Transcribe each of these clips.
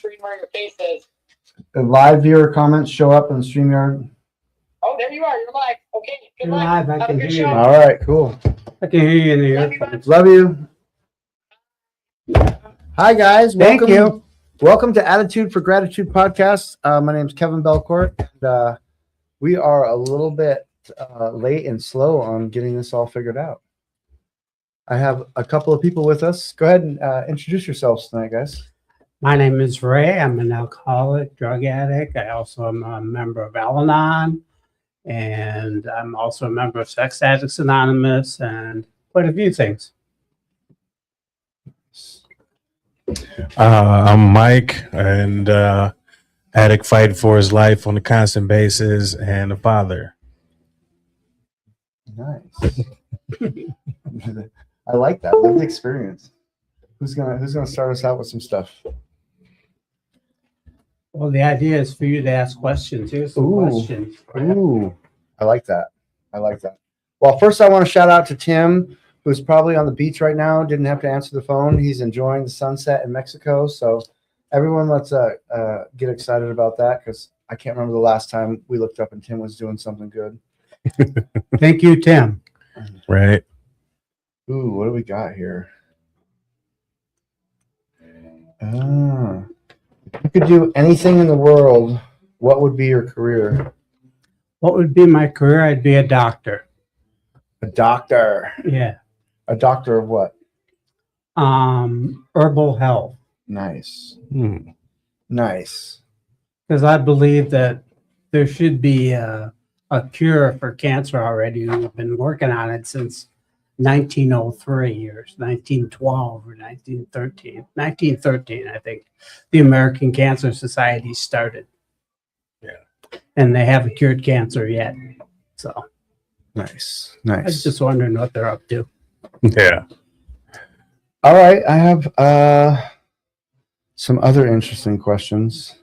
screen where your face is. The live viewer comments show up in StreamYard. Oh, there you are. You're live. Okay. Good You're luck. live. I Have a can good hear you. show. All right, cool. I can hear you in the Love you, earphones. Love you. Hi, guys. Thank you. Welcome to Attitude for Gratitude podcast. My name is Kevin Belcourt, and we are a little bit late and slow on getting this all figured out. I have a couple of people with us. Go ahead and introduce yourselves tonight, guys. My name is Ray. I'm an alcoholic, drug addict. I also am a member of Al-Anon, and I'm also a member of Sex Addicts Anonymous, and quite a few things. I'm Mike, and addict fighting for his life on a constant basis, and a father. Nice. I like that. Lived experience. Who's gonna start us out with some stuff? Well, the idea is for you to ask questions. Here's some questions. Ooh, I like that. I like that. Well, first I want to shout out to Tim, who's probably on the beach right now. Didn't have to answer the phone. He's enjoying the sunset in Mexico. So everyone, let's get excited about that, because I can't remember the last time we looked up and Tim was doing something good. Thank you, Tim. Right. Ooh, what do we got here? If you could do anything in the world, what would be your career? What would be my career? I'd be a doctor. A doctor. Yeah. A doctor of what? Herbal health. Nice. Nice. Because I believe that there should be a cure for cancer already. We've been working on it since 1903 or 1912 or 1913. 1913, I think, the American Cancer Society started. Yeah. And they haven't cured cancer yet. So Nice. I was just wondering what they're up to. Yeah. All right. I have some other interesting questions.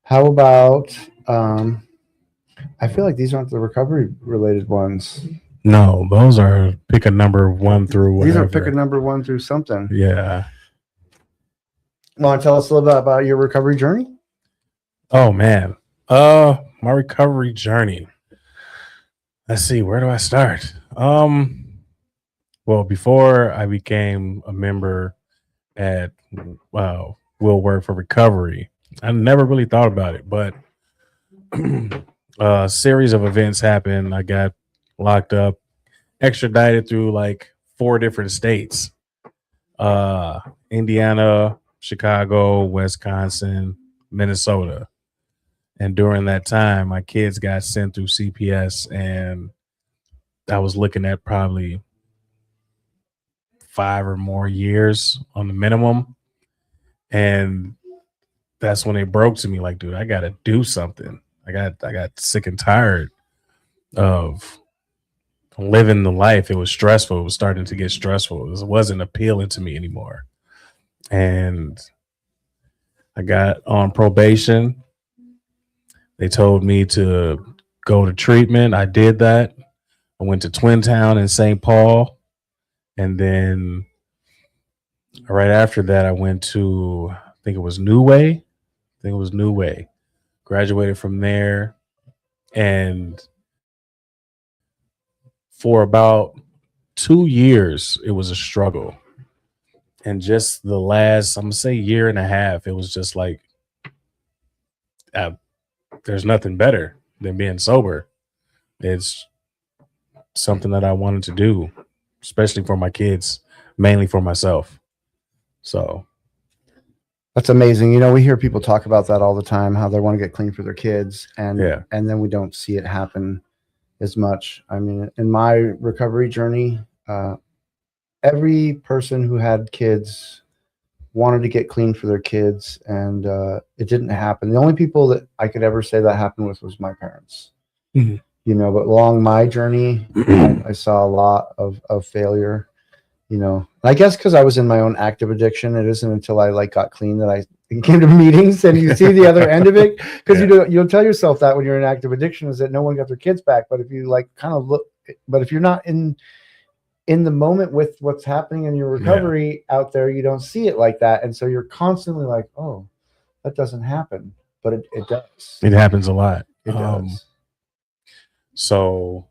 How about I feel like these aren't the recovery related ones. No, those are pick a number 1 through whatever. These are pick a number 1 through something. Yeah. Want to tell us a little bit about your recovery journey? Oh man. My recovery journey. Let's see, where do I start? Well, before I became a member at Will Work for Recovery, I never really thought about it, but a series of events happened. I got locked up, extradited through like 4 different states. Indiana, Chicago, Wisconsin, Minnesota. And during that time, my kids got sent through CPS, and I was looking at probably 5 or more years on the minimum. And that's when it broke to me, like, dude, I got to do something. I got sick and tired of living the life. It was stressful. It was starting to get stressful. It wasn't appealing to me anymore. And I got on probation. They told me to go to treatment. I did that. I went to Twin Town in St. Paul. And then right after that, I went to, I think it was New Way. Graduated from there. And for about 2 years, it was a struggle. And just the last, I'm going to say year and a half, it was just like, there's nothing better than being sober. It's something that I wanted to do, especially for my kids, mainly for myself. So That's amazing. You know, we hear people talk about that all the time, how they want to get clean for their kids, and then we don't see it happen as much. I mean, in my recovery journey, every person who had kids wanted to get clean for their kids, and it didn't happen. The only people that I could ever say that happened with was my parents. Mm-hmm. You know, but along my journey, I saw a lot of failure. You know, I guess because I was in my own active addiction, it isn't until I got clean that I came to meetings and you see the other end of it. Because you'll tell yourself that when you're in active addiction is that no one got their kids back. But if you kind of look, but if you're not in the moment with what's happening in your recovery out there, you don't see it like that. And so you're constantly like, oh, that doesn't happen, but it does. It happens a lot. It does. So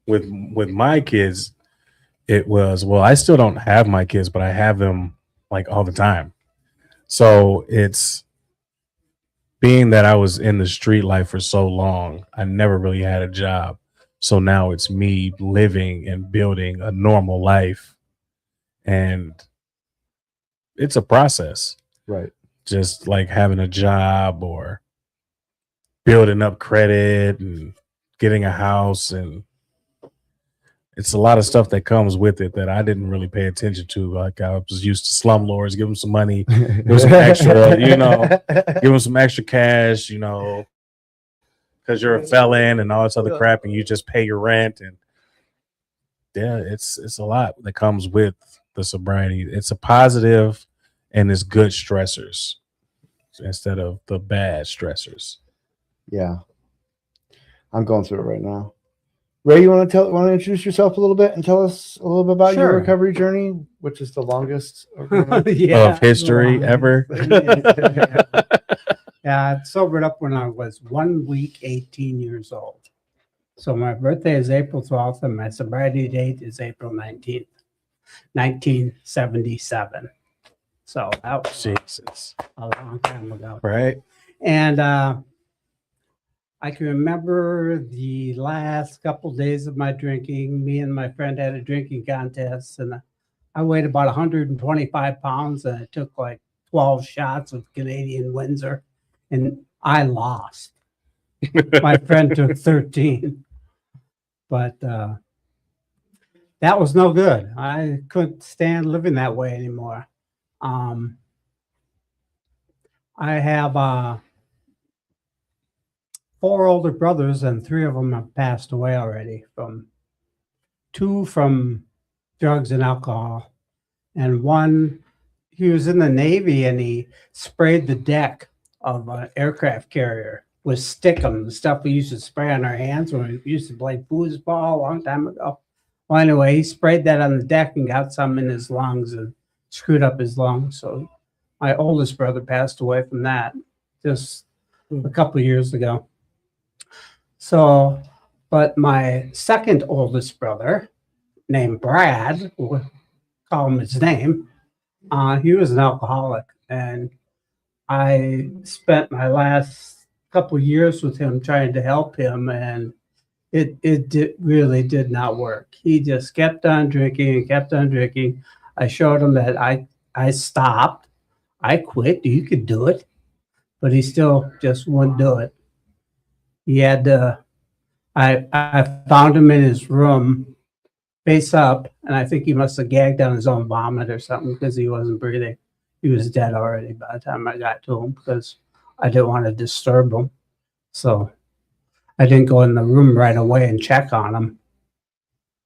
with my kids, it was, well, I still don't have my kids, but I have them like all the time. So it's being that I was in the street life for so long, I never really had a job. So now it's me living and building a normal life. And it's a process. Right. Just like having a job or building up credit and getting a house, and it's a lot of stuff that comes with it that I didn't really pay attention to. Like I was used to slumlords, give them some money, give them some extra, give them some extra cash, because you're a felon and all this other crap, and you just pay your rent. And yeah, it's a lot that comes with the sobriety. It's a positive and it's good stressors instead of the bad stressors. Yeah. I'm going through it right now. Ray, you want to introduce yourself a little bit and tell us a little bit about your recovery journey, which is the longest of history ever. Yeah, I sobered up when I was 1 week, 18 years old. So my birthday is April 12th and my sobriety date is April 19th, 1977. So that was Jesus. a long time ago. Right. And I can remember the last couple days of my drinking. Me and my friend had a drinking contest, and I weighed about 125 pounds, and I took like 12 shots of Canadian Windsor, and I lost. My friend took 13. But that was no good. I couldn't stand living that way anymore. I have 4 older brothers, and 3 of them have passed away already. 2 from drugs and alcohol, and 1, he was in the Navy and he sprayed the deck of an aircraft carrier with stickum, the stuff we used to spray on our hands when we used to play foosball a long time ago. Well, anyway, he sprayed that on the deck and got some in his lungs and screwed up his lungs. So my oldest brother passed away from that just a couple of years ago. So, but my second oldest brother, named Brad, we'll call him his name, he was an alcoholic, and I spent my last couple of years with him trying to help him, and it really did not work. He just kept on drinking and kept on drinking. I showed him that I stopped. I quit. You could do it. But he still just wouldn't do it. He had to, I found him in his room face up, and I think he must have gagged on his own vomit or something because he wasn't breathing. He was dead already by the time I got to him because I didn't want to disturb him. So I didn't go in the room right away and check on him,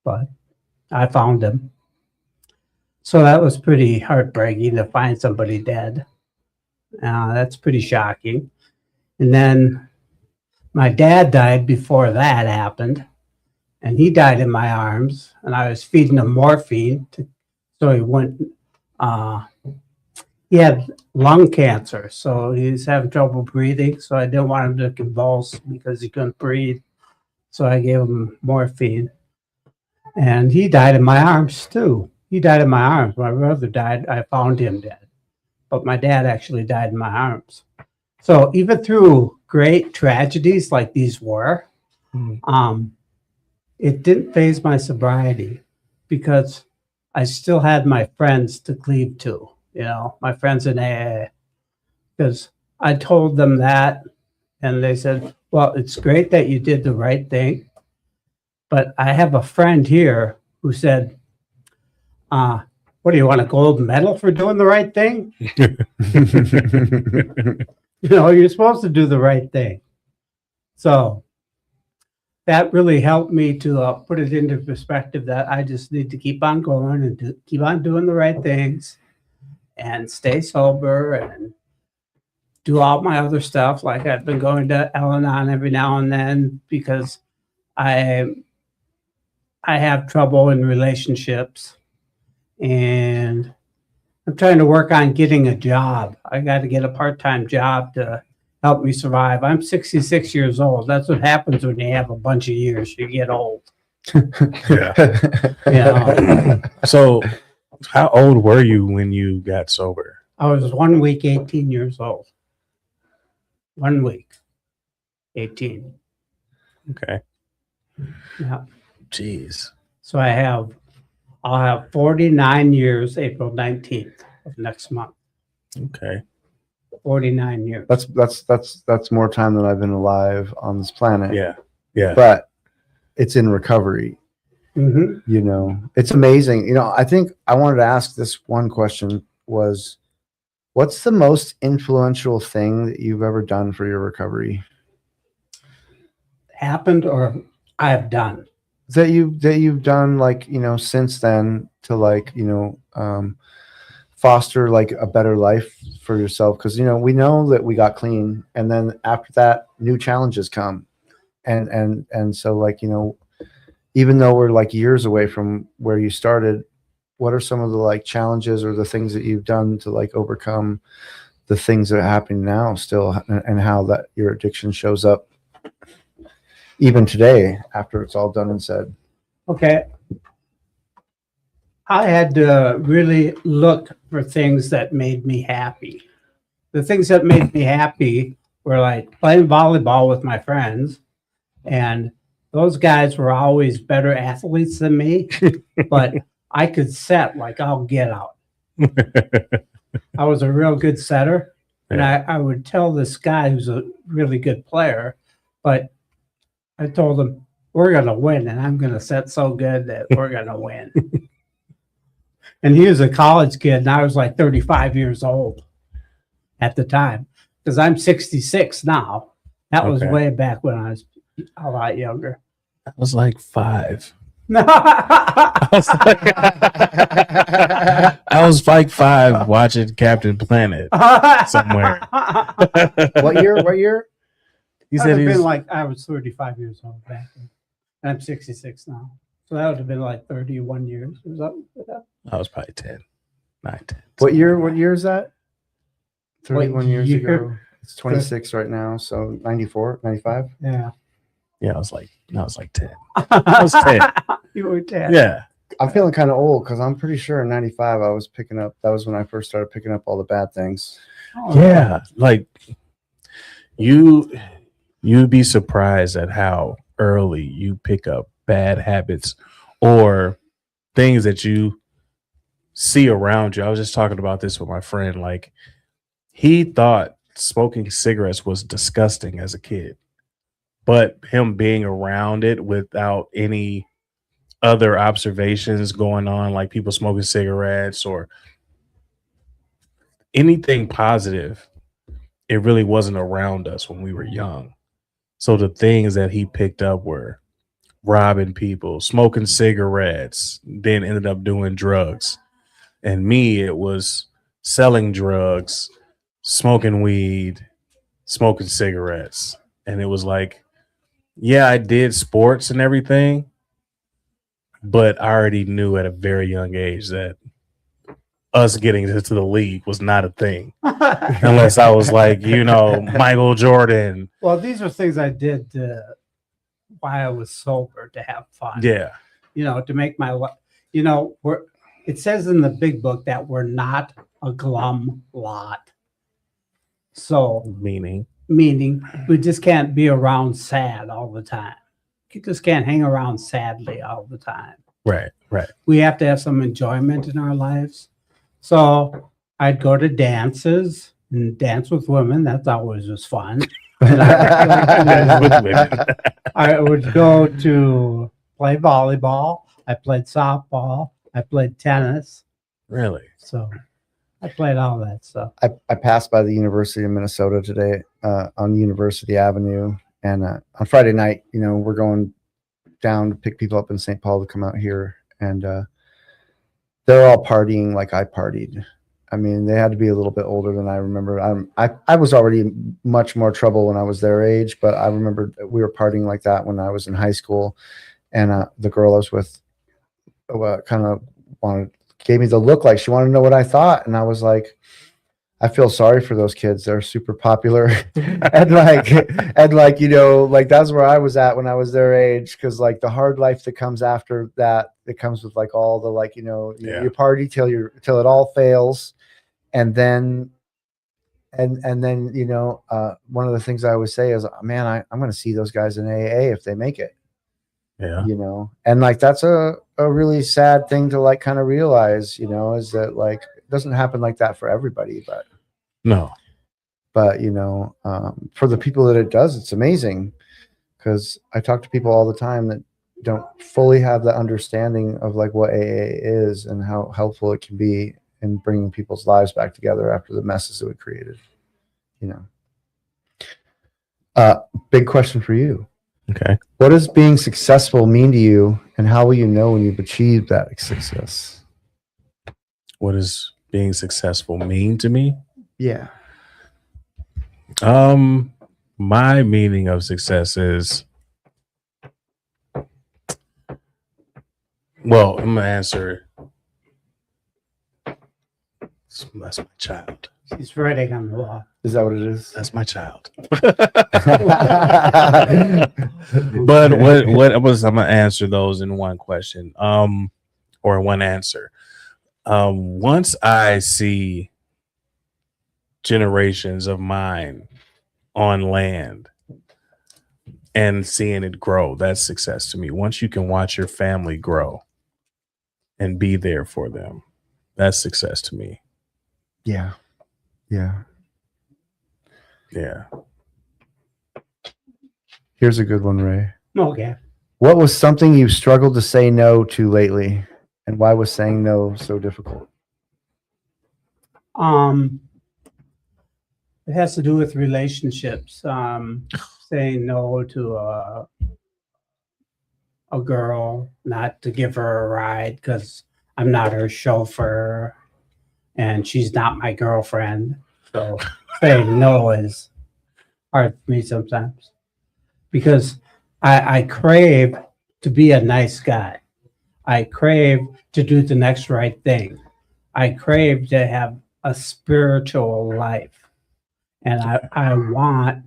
but I found him. So that was pretty heartbreaking to find somebody dead. That's pretty shocking. And then my dad died before that happened, and he died in my arms, and I was feeding him morphine so he wouldn't. He had lung cancer, so he was having trouble breathing. So I didn't want him to convulse because he couldn't breathe. So I gave him morphine, and he died in my arms too. He died in my arms. My brother died. I found him dead, but my dad actually died in my arms. So even through great tragedies like these were, it didn't phase my sobriety because I still had my friends to cleave to. My friends in AA, because I told them that, and they said, well, it's great that you did the right thing, but I have a friend here who said, what do you want, a gold medal for doing the right thing? You're supposed to do the right thing. So that really helped me to put it into perspective that I just need to keep on going and keep on doing the right things and stay sober and do all my other stuff. Like I've been going to Al-Anon every now and then because I have trouble in relationships, and I'm trying to work on getting a job. I got to get a part-time job to help me survive. I'm 66 years old. That's what happens when you have a bunch of years. You get old. Yeah. So, how old were you when you got sober? I was 1 week, 18 years old. 1 week, 18. Okay. Yeah. Jeez. So I'll have 49 years, April 19th of next month. Okay. 49 years. That's more time than I've been alive on this planet. Yeah. Yeah. But it's in recovery. Mm-hmm. You know, it's amazing. You know, I think I wanted to ask this one question was, what's the most influential thing that you've ever done for your recovery? Happened or I have done. That you've done, like, you know, since then to, like, you know, foster like a better life for yourself, because, you know, we know that we got clean, and then after that new challenges come, and so, like, you know, even though we're like years away from where you started, what are some of the like challenges or the things that you've done to like overcome the things that are happening now still, and how that your addiction shows up even today after it's all done and said? Okay. I had to really look for things that made me happy. The things that made me happy were like playing volleyball with my friends, and those guys were always better athletes than me, but I could set like I'll get out. I was a real good setter, and I would tell this guy who's a really good player, but I told him, we're going to win, and I'm going to set so good that we're going to win. And he was a college kid, and I was like 35 years old at the time, because I'm 66 now. That was way back when I was a lot younger. I was like 5. I I was like 5 watching Captain Planet somewhere. What year? He That said would have he's been like, I was 35 years old back then. And I'm 66 now. So that would have been like 31 years or something. I was probably 10, 9, 10. What year is that? 31 years year? ago. It's 26 right now, so 94, 95. Yeah. Yeah, I was like 10. I was 10. You were 10. Yeah. I'm feeling kind of old because I'm pretty sure in 95 I was picking up, that was when I first started picking up all the bad things. Oh, Yeah. Like you'd be surprised at how early you pick up bad habits or things that you see around you. I was just talking about this with my friend. Like, he thought smoking cigarettes was disgusting as a kid, but him being around it without any other observations going on, like people smoking cigarettes or anything positive, it really wasn't around us when we were young. So the things that he picked up were robbing people, smoking cigarettes, then ended up doing drugs. And me, it was selling drugs, smoking weed, smoking cigarettes. And it was like, yeah, I did sports and everything, but I already knew at a very young age that us getting into the league was not a thing. Unless I was like, you know, Michael Jordan. Well, these are things I did while I was sober to have fun. Yeah. You know, to make my life, you know, it says in the big book that we're not a glum lot. So, Meaning we just can't be around sad all the time. You just can't hang around sadly all the time. Right. We have to have some enjoyment in our lives. So I'd go to dances and dance with women. That's always was fun. I would go to play volleyball. I played softball. I played tennis. Really? So I played all that stuff. I passed by the University of Minnesota today on University Avenue, and on Friday night, you know, we're going down to pick people up in St. Paul to come out here, and they're all partying like I partied. I mean, they had to be a little bit older than I remember. I was already in much more trouble when I was their age, but I remember we were partying like that when I was in high school, and the girl I was with kind of wanted to gave me the look like she wanted to know what I thought. And I was like, I feel sorry for those kids. They're super popular. and like, you know, like that's where I was at when I was their age. Cause like the hard life that comes after that, it comes with like all the, like, you know, you party till it all fails. And then, and then, you know, one of the things I always say is, man, I'm going to see those guys in AA if they make it. Yeah. You know, and like that's a really sad thing to like kind of realize, you know, is that like it doesn't happen like that for everybody, but no. But you know, for the people that it does, it's amazing, because I talk to people all the time that don't fully have the understanding of like what AA is and how helpful it can be in bringing people's lives back together after the messes that we created. You know, big question for you. Okay. What does being successful mean to you, and how will you know when you've achieved that success? What does being successful mean to me? Yeah. My meaning of success is, well, I'm gonna answer. That's my child. He's writing on the wall. Is that what it is? That's my child. But what was, I'm gonna answer those in one question, or one answer. Once I see generations of mine on land and seeing it grow, that's success to me. Once you can watch your family grow and be there for them, that's success to me. Yeah. Yeah. Yeah. Here's a good one, Ray. Okay. What was something you struggled to say no to lately, and why was saying no so difficult? It has to do with relationships. Saying no to a girl, not to give her a ride because I'm not her chauffeur and she's not my girlfriend. So saying no is hard for me sometimes, because I crave to be a nice guy. I crave to do the next right thing. I crave to have a spiritual life. And I want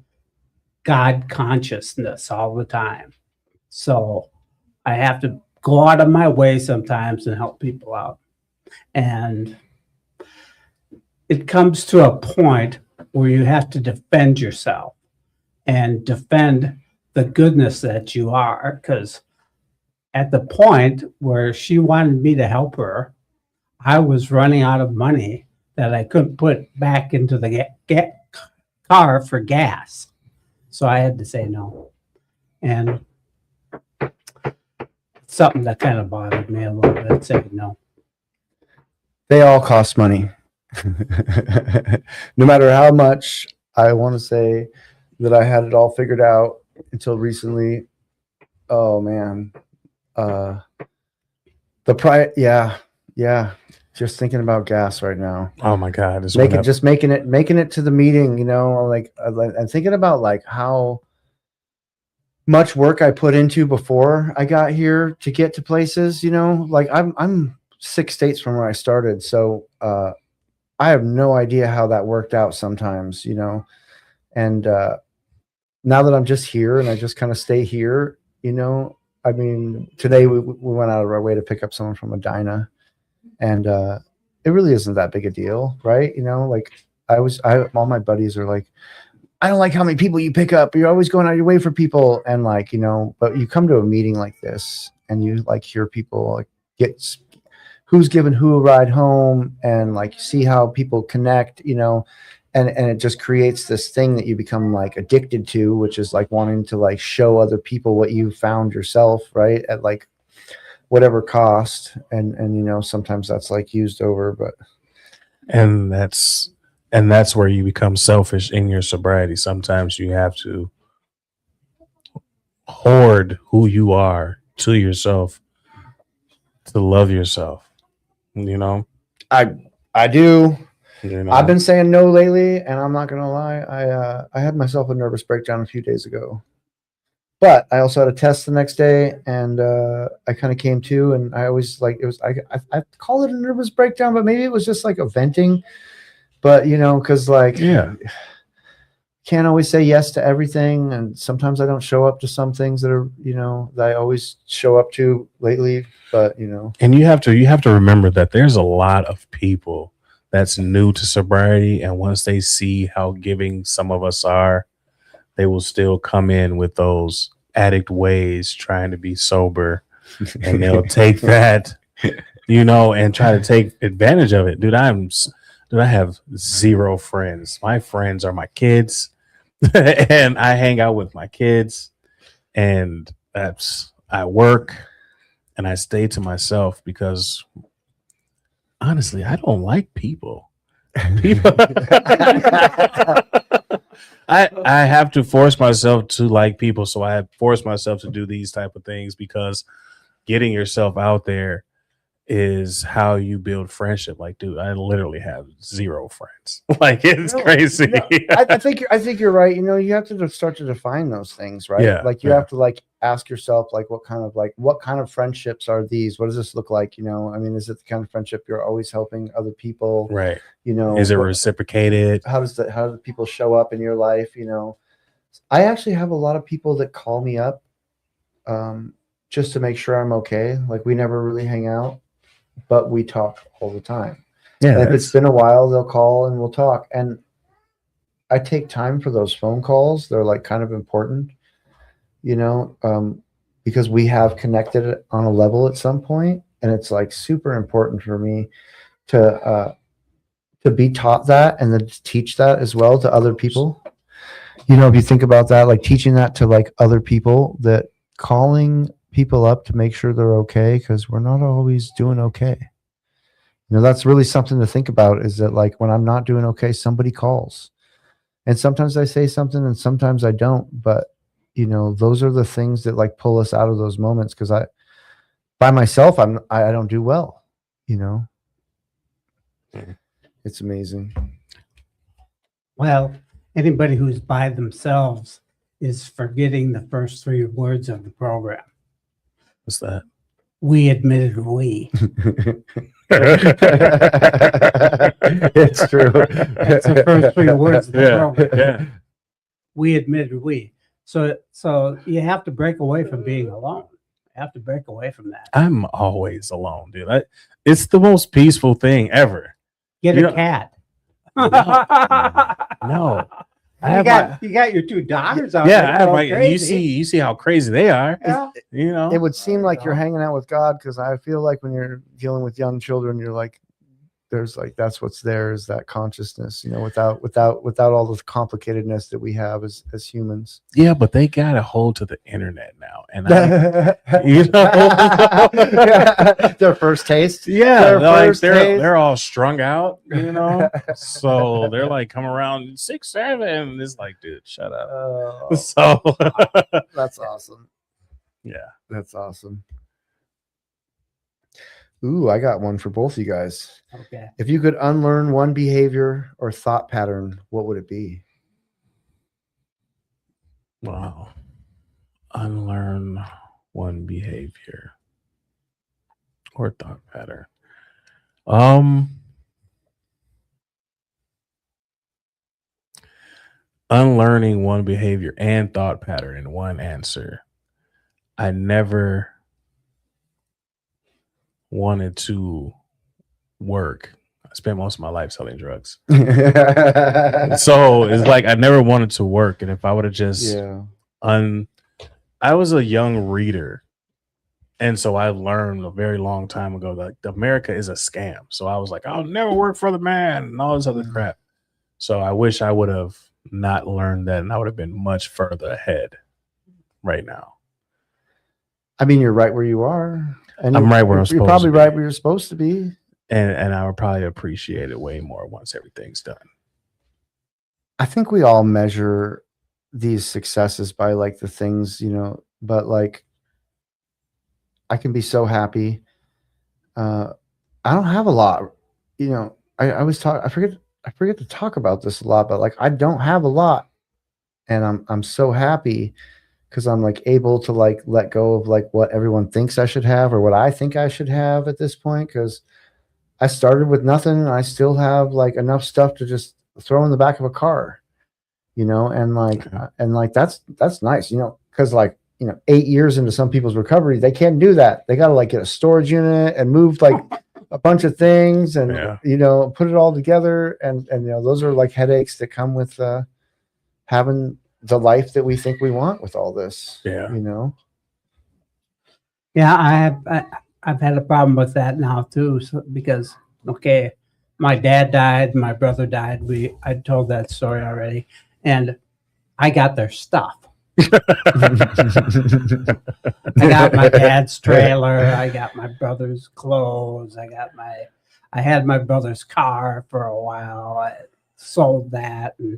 God consciousness all the time. So I have to go out of my way sometimes and help people out. And it comes to a point where you have to defend yourself and defend the goodness that you are. Because at the point where she wanted me to help her, I was running out of money that I couldn't put back into the car for gas. So I had to say no. And something that kind of bothered me a little bit, saying no. They all cost money. No matter how much I want to say that I had it all figured out until recently. Oh man. The price, yeah. Just thinking about gas right now. Oh my God. Making it to the meeting, you know, like I'm thinking about like how much work I put into before I got here to get to places, you know, like I'm 6 states from where I started. So, I have no idea how that worked out sometimes, you know, and, now that I'm just here and I just kind of stay here, you know, I mean, today we went out of our way to pick up someone from Medina. And it really isn't that big a deal, right? You know, like all my buddies are like, I don't like how many people you pick up. You're always going out of your way for people. And like, you know, but you come to a meeting like this and you like hear people like get who's giving who a ride home, and like see how people connect, you know, and it just creates this thing that you become like addicted to, which is like wanting to like show other people what you found yourself, right? At like whatever cost, and you know, sometimes that's like used over, but and that's where you become selfish in your sobriety. Sometimes you have to hoard who you are to yourself to love yourself, you know. I do, you know? I've been saying no lately, and I'm not gonna lie, I had myself a nervous breakdown a few days ago, But I also had a test the next day, and I kind of came to, and I always like it was. I call it a nervous breakdown, but maybe it was just like a venting. But you know, because like can't always say yes to everything, and sometimes I don't show up to some things that are that I always show up to lately. But and you have to remember that there's a lot of people that's new to sobriety, and once they see how giving some of us are, they will still come in with those addict ways trying to be sober, and they'll take that, and try to take advantage of it. Dude, I have zero friends. My friends are my kids, and I hang out with my kids, and I work, and I stay to myself because honestly, I don't like people. I have to force myself to like people, so I have forced myself to do these type of things because getting yourself out there is how you build friendship. Like, dude, I literally have zero friends. Like, it's crazy. I think you're right. You have to start to define those things, right? Yeah, like you have to like ask yourself, like, what kind of friendships are these? What does this look like? I mean, is it the kind of friendship you're always helping other people? Right. Is it reciprocated? How do people show up in your life? I actually have a lot of people that call me up just to make sure I'm okay. Like, we never really hang out, but we talk all the time. Yeah. If it's been a while, they'll call and we'll talk. And I take time for those phone calls. They're like kind of important, because we have connected on a level at some point, and it's like super important for me to be taught that and then to teach that as well to other people. If you think about that, like teaching that to like other people, that calling people up to make sure they're okay, because we're not always doing okay. That's really something to think about, is that like when I'm not doing okay, somebody calls, and sometimes I say something and sometimes I don't, but those are the things that like pull us out of those moments, because by myself I don't do well. It's amazing. Well, anybody who's by themselves is forgetting the first 3 words of the program. What's that? We admitted we. It's true. That's the first 3 words of the program. Yeah. We admitted we. So you have to break away from being alone. You have to break away from that. I'm always alone, dude. It's the most peaceful thing ever. Get a cat. No. You got your 2 daughters out there. Yeah, I have you see how crazy they are. Yeah. It would seem like you're hanging out with God, because I feel like when you're dealing with young children, you're like, there's like, that's what's there, is that consciousness, without all the complicatedness that we have as humans. Yeah, but they got a hold to the internet now, and their first taste. Yeah, they're all strung out, so they're like come around 6, 7. It's like, dude, shut up. So that's awesome. Yeah, that's awesome. Ooh, I got one for both you guys. Okay. If you could unlearn one behavior or thought pattern, what would it be? Wow. Unlearn one behavior or thought pattern. Unlearning one behavior and thought pattern in one answer. I never wanted to work. I spent most of my life selling drugs. So it's like I never wanted to work. And if I would have just I was a young reader. And so I learned a very long time ago that America is a scam. So I was like, I'll never work for the man and all this other crap. So I wish I would have not learned that, and I would have been much further ahead right now. I mean, you're right where you are. And I'm right where I'm supposed to be. You're probably right where you're supposed to be. And I would probably appreciate it way more once everything's done. I think we all measure these successes by like the things, but like I can be so happy. I don't have a lot, I always talk, I forget to talk about this a lot, but like I don't have a lot, and I'm so happy because I'm like able to like let go of like what everyone thinks I should have or what I think I should have at this point. Because I started with nothing and I still have like enough stuff to just throw in the back of a car, and like that's nice, because like 8 years into some people's recovery, they can't do that. They got to like get a storage unit and move like a bunch of things and put it all together, and those are like headaches that come with having the life that we think we want with all this. Yeah, I've had a problem with that now too. So, because my dad died, my brother died. I told that story already, and I got their stuff. I got my dad's trailer. I got my brother's clothes. I had my brother's car for a while. I sold that, and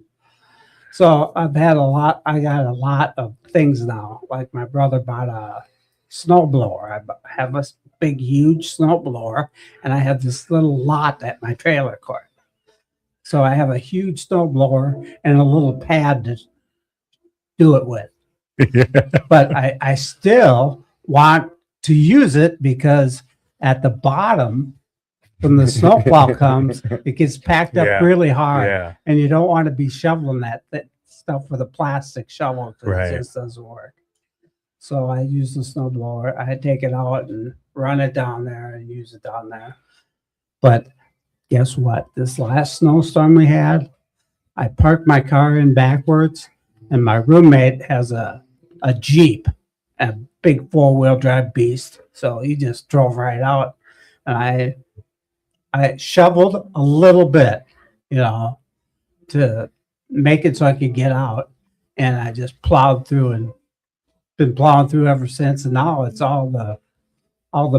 so I got a lot of things now. Like my brother bought a snowblower. I have a big, huge snowblower, and I have this little lot at my trailer court. So I have a huge snowblower and a little pad to do it with. But I still want to use it because at the bottom, when the snowplow comes, it gets packed up really hard, and you don't want to be shoveling that stuff with a plastic shovel because it just doesn't work. So I use the snowblower. I take it out and run it down there and use it down there. But guess what? This last snowstorm we had, I parked my car in backwards, and my roommate has a Jeep, a big 4-wheel drive beast. So he just drove right out, and I shoveled a little bit, to make it so I could get out, and I just plowed through and been plowing through ever since. And now it's all the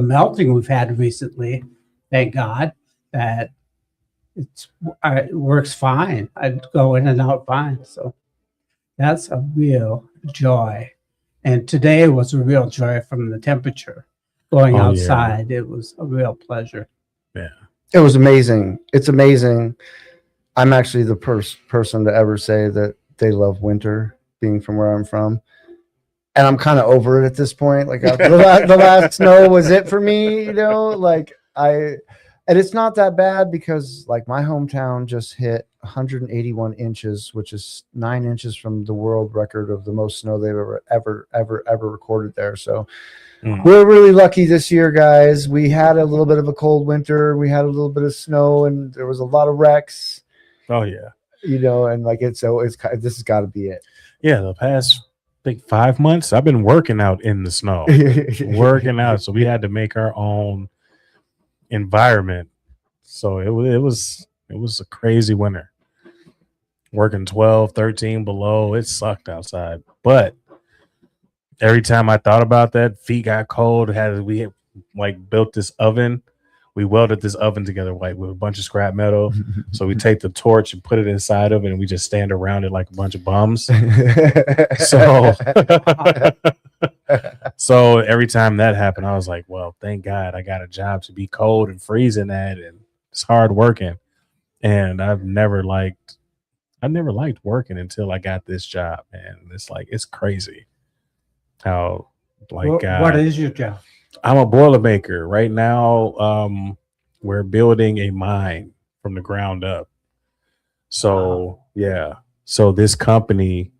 melting we've had recently. Thank God that it works fine. I go in and out fine. So that's a real joy. And today was a real joy from the temperature going outside. It was a real pleasure. Yeah. It was amazing. It's amazing. I'm actually the person to ever say that they love winter, being from where I'm from. And I'm kind of over it at this point. Like the last snow was it for me, and it's not that bad because like my hometown just hit 181 inches, which is 9 inches from the world record of the most snow they've ever recorded there. So we're really lucky this year, guys. We had a little bit of a cold winter. We had a little bit of snow, and there was a lot of wrecks. Oh yeah, and like this has got to be it. Yeah, the past 5 months, I've been working out in the snow, working out. So we had to make our own environment. So it was a crazy winter. Working 12, 13 below, it sucked outside. But every time I thought about that, feet got cold. We built this oven. We welded this oven together with a bunch of scrap metal. So we take the torch and put it inside of it, and we just stand around it like a bunch of bums. So every time that happened, I was like, well, thank God I got a job to be cold and freezing at, and it's hard working. And I've never liked working until I got this job. And it's crazy how what is your job? I'm a boilermaker right now. We're building a mine from the ground up. So so this company,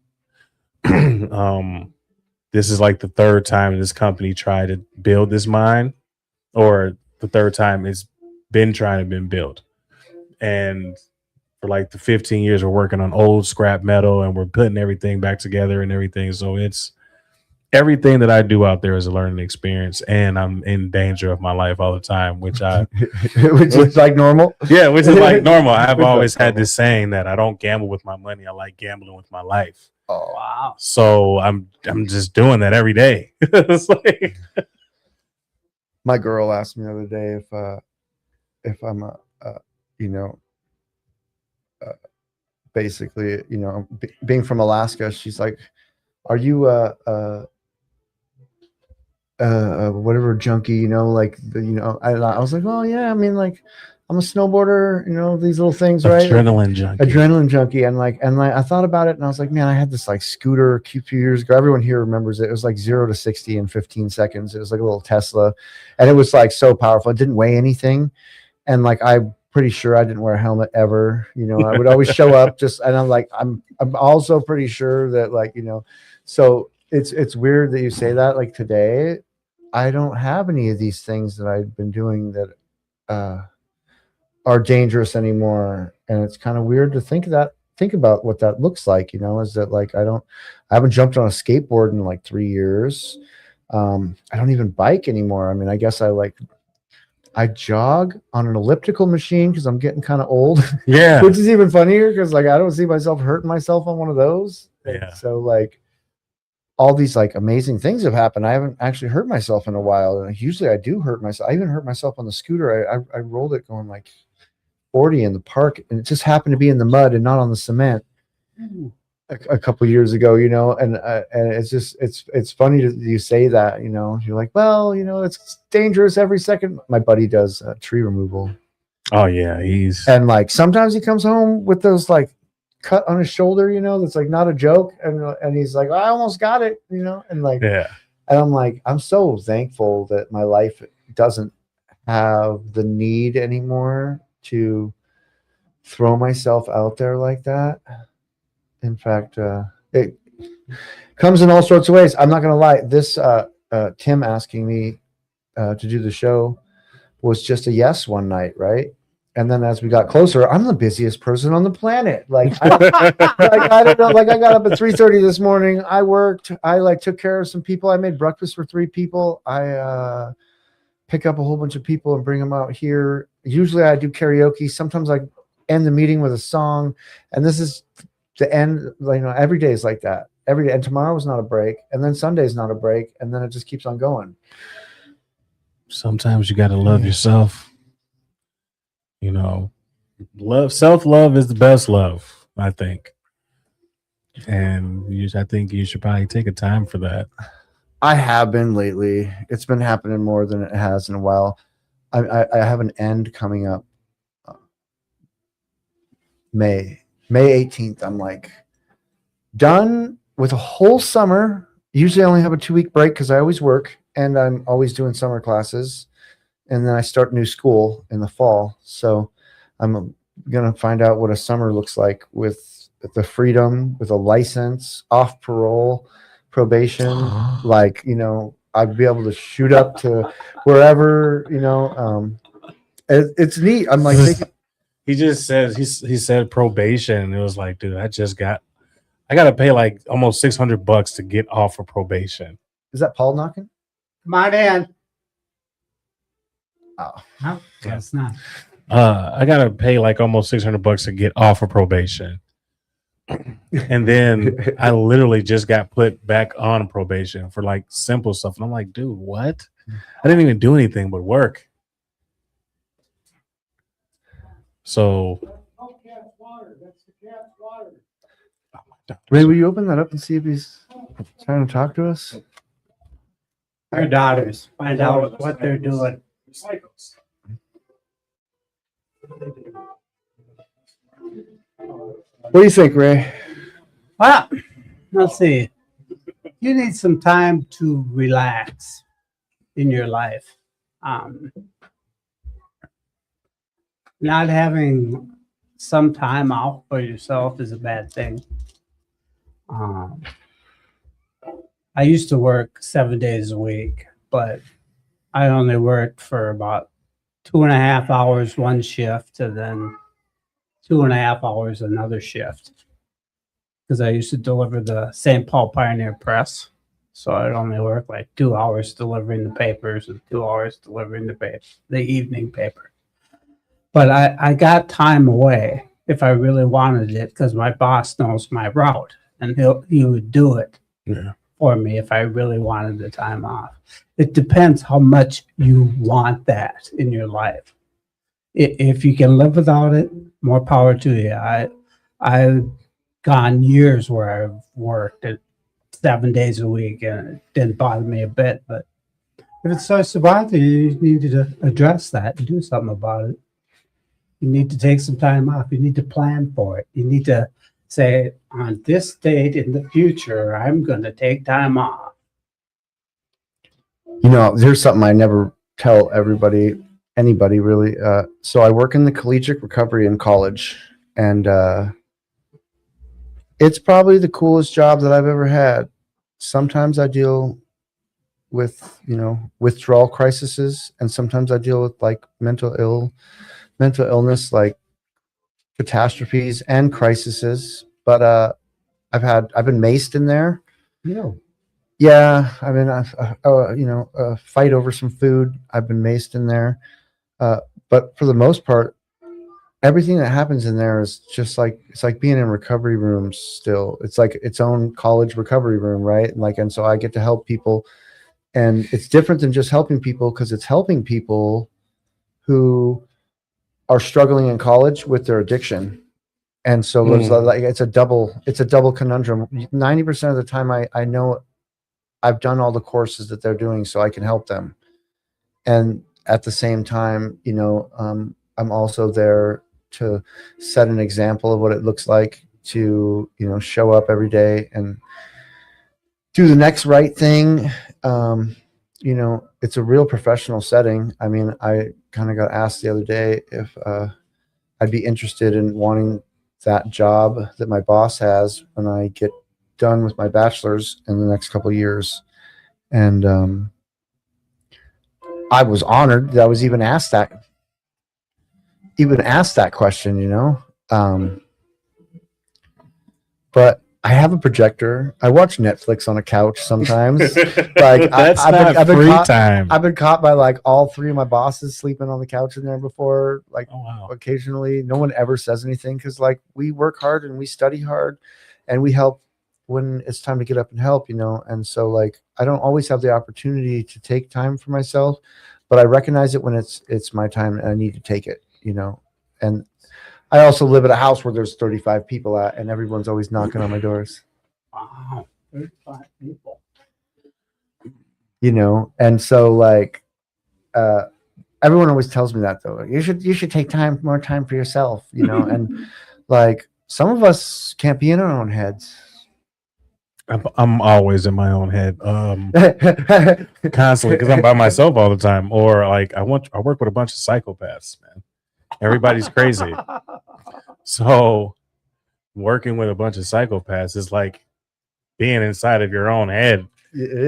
this is like the third time this company tried to build this mine, or the third time it's been trying to be built. And for like the 15 years, we're working on old scrap metal, and we're putting everything back together and everything. So it's everything that I do out there is a learning experience, and I'm in danger of my life all the time, which is like normal. Yeah, which is like normal. I've always had this saying that I don't gamble with my money. I like gambling with my life. Oh wow! So I'm just doing that every day. It's like... My girl asked me the other day if I'm basically being from Alaska. She's like, "Are you whatever junkie, I was like, oh yeah, I mean, like I'm a snowboarder, you know, these little things, right? Adrenaline junkie. Adrenaline junkie. And like I thought about it and I was like, man, I had this like scooter a few years ago. Everyone here remembers it. It was like 0 to 60 in 15 seconds. It was like a little Tesla, and it was like so powerful. It didn't weigh anything. And like, I'm pretty sure I didn't wear a helmet ever. You know, I would always show up just, and I'm like, I'm also pretty sure that like, you know, so it's weird that you say that. Like today, I don't have any of these things that I've been doing that are dangerous anymore. And it's kind of weird to think about what that looks like, you know, is that like, I haven't jumped on a skateboard in like 3 years. I don't even bike anymore. I mean, I guess I jog on an elliptical machine because I'm getting kind of old. Yeah. Which is even funnier because like I don't see myself hurting myself on one of those. Yeah. So like all these like amazing things have happened. I haven't actually hurt myself in a while. And usually I do hurt myself. I even hurt myself on the scooter. I rolled it going like 40 in the park, and it just happened to be in the mud and not on the cement a couple years ago, you know. And it's just it's funny that you say that, you know. You're like, well, you know, it's dangerous every second. My buddy does tree removal. Oh yeah, and like sometimes he comes home with those like cut on his shoulder, you know, that's like not a joke, and he's like, I almost got it, you know. And like, yeah. And I'm like, I'm so thankful that my life doesn't have the need anymore to throw myself out there like that. In fact, it comes in all sorts of ways. I'm not going to lie. This Tim asking me to do the show was just a yes one night, right? And then as we got closer, I'm the busiest person on the planet. Like, I don't know. Like, I got up at 3:30 this morning. I worked. I like took care of some people. I made breakfast for 3 people. I pick up a whole bunch of people and bring them out here. Usually I do karaoke. Sometimes I end the meeting with a song. And this is the end. Like, you know, every day is like that. Every day. And tomorrow is not a break. And then Sunday's not a break. And then it just keeps on going. Sometimes you got to love yourself. You know, self-love is the best love, I think. And I think you should probably take a time for that. I have been lately. It's been happening more than it has in a while. I have an end coming up. May 18th. I'm like done with a whole summer. Usually I only have a 2-week break because I always work and I'm always doing summer classes. And then I start new school in the fall. So I'm going to find out what a summer looks like with the freedom, with a license, off parole, probation. Like, you know, I'd be able to shoot up to wherever, you know. It's neat. I'm like, he just says, he said probation. And it was like, dude, I got to pay like almost $600 to get off of probation. Is that Paul knocking? Come on in. Oh, no, that's not. I gotta pay like almost $600 to get off of probation, and then I literally just got put back on probation for like simple stuff, and I'm like, dude, what? I didn't even do anything but work. So, Ray, will you open that up and see if he's trying to talk to us? Our daughters, find out what they're doing. What do you think, Ray? Well, let's see. You need some time to relax in your life. Not having some time out for yourself is a bad thing. I used to work 7 days a week, but I only worked for about 2.5 hours one shift and then 2.5 hours another shift, because I used to deliver the St. Paul Pioneer Press. So I'd only work like 2 hours delivering the papers and 2 hours delivering the evening paper. But I got time away if I really wanted it, because my boss knows my route and he would do it for me if I really wanted the time off. It depends how much you want that in your life. If you can live without it, more power to you. I've gone years where I've worked at 7 days a week and it didn't bother me a bit. But if it starts to bother you, you need to address that and do something about it. You need to take some time off. You need to plan for it. You need to say, on this date in the future, I'm going to take time off. You know, there's something I never tell anybody really. So I work in the collegiate recovery in college, and it's probably the coolest job that I've ever had. Sometimes I deal with, withdrawal crises, and sometimes I deal with like mental illness, like catastrophes and crises. But I've been maced in there. Yeah, I mean, a fight over some food. I've been maced in there, but for the most part, everything that happens in there is just like it's like being in recovery rooms. Still, it's like its own college recovery room, right? And so I get to help people, and it's different than just helping people because it's helping people who are struggling in college with their addiction. And so there's like it's a double conundrum. 90% of the time, I know I've done all the courses that they're doing, so I can help them. And at the same time, I'm also there to set an example of what it looks like to, show up every day and do the next right thing. It's a real professional setting. I mean, I kind of got asked the other day if I'd be interested in wanting that job that my boss has when I get done with my bachelor's in the next couple of years. And I was honored that I was even asked that question, but I have a projector. I watch Netflix on a couch sometimes. Like That's time. I've been caught by like all three of my bosses sleeping on the couch in there before, like occasionally. No one ever says anything because like we work hard and we study hard and we help when it's time to get up and help, and so like I don't always have the opportunity to take time for myself, but I recognize it when it's my time and I need to take it, and I also live at a house where there's 35 people at, and everyone's always knocking on my doors. Wow, 35 people. And so like, everyone always tells me that though. You should take more time for yourself, and like some of us can't be in our own heads. I'm always in my own head, constantly because I'm by myself all the time. Or like I work with a bunch of psychopaths, man. Everybody's crazy. So working with a bunch of psychopaths is like being inside of your own head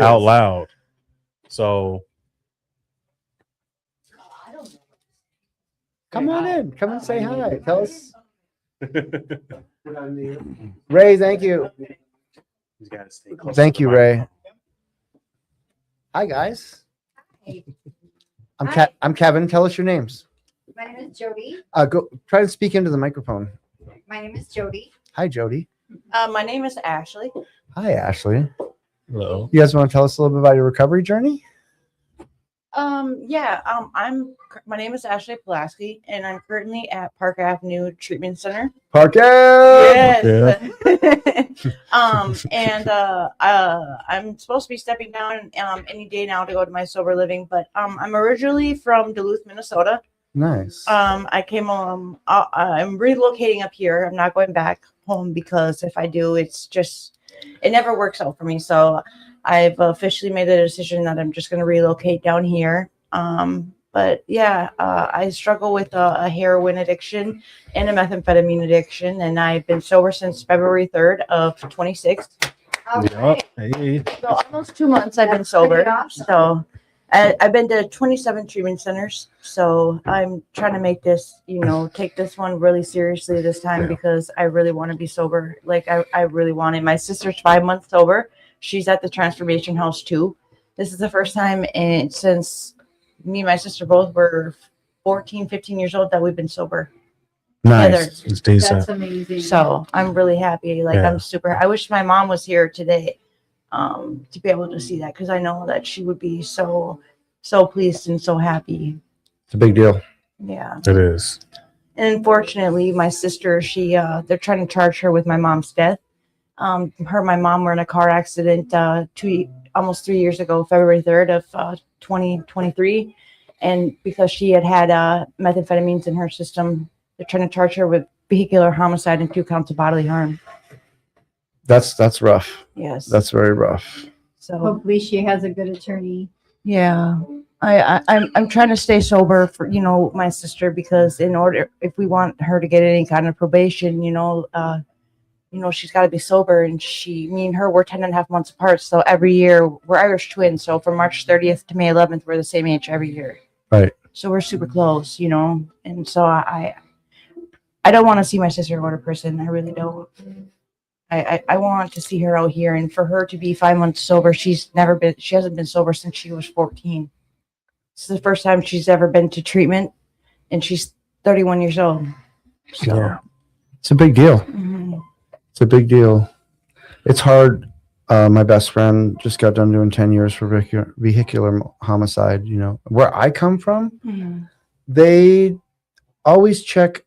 out loud. So come on in. Come and say hi. Tell us. Ray, thank you. Thank you, Ray. Hi, guys. Hey. I'm Kevin. Tell us your names. My name is Jody. Go try to speak into the microphone. My name is Jody. Hi, Jody. My name is Ashley. Hi, Ashley. hello. You guys want to tell us a little bit about your recovery journey? My name is Ashley Pulaski, and I'm currently at Park Avenue Treatment Center. Park Ave! Yes. I'm supposed to be stepping down any day now to go to my sober living, but I'm originally from Duluth, Minnesota. Nice. I came home. I'm relocating up here. I'm not going back home because if I do, it never works out for me. So I've officially made the decision that I'm just going to relocate down here. But yeah, I struggle with a heroin addiction and a methamphetamine addiction, and I've been sober since February 3rd of 26. Okay. Hey. So almost 2 months I've been That's sober. pretty awesome. So I've been to 27 treatment centers. So I'm trying to make this, take this one really seriously this time because I really want to be sober. Like I really want it. My sister's 5 months sober. She's at the transformation house too. This is the first time since me and my sister both were 14, 15 years old that we've been sober. Nice. It's decent. That's amazing. So I'm really happy. Like I'm super. I wish my mom was here today, to be able to see that because I know that she would be so pleased and so happy. It's a big deal. Yeah. It is. And unfortunately, my sister, they're trying to charge her with my mom's death. Her and my mom were in a car accident almost 3 years ago, February 3rd of 2023, and because she had methamphetamines in her system They're trying to charge her with vehicular homicide and 2 counts of bodily harm. That's rough. Yes. That's very rough. So Hopefully she has a good attorney. yeah, I'm trying to stay sober for, you know, my sister, because in order, if we want her to get any kind of probation, you know, she's got to be sober. And me and her, we're 10.5 months apart. So every year we're Irish twins. So from March 30th to May 11th, we're the same age every year. Right. So we're super close, you know. And so I don't want to see my sister go to prison. I really don't. I want to see her out here, and for her to be 5 months sober. She hasn't been sober since she was 14. This is the first time she's ever been to treatment, and she's 31 years old. So, Yeah. It's a big deal. mhm. It's a big deal. It's hard. My best friend just got done doing 10 years for vehicular homicide. You know, where I come from, Mhm. they always check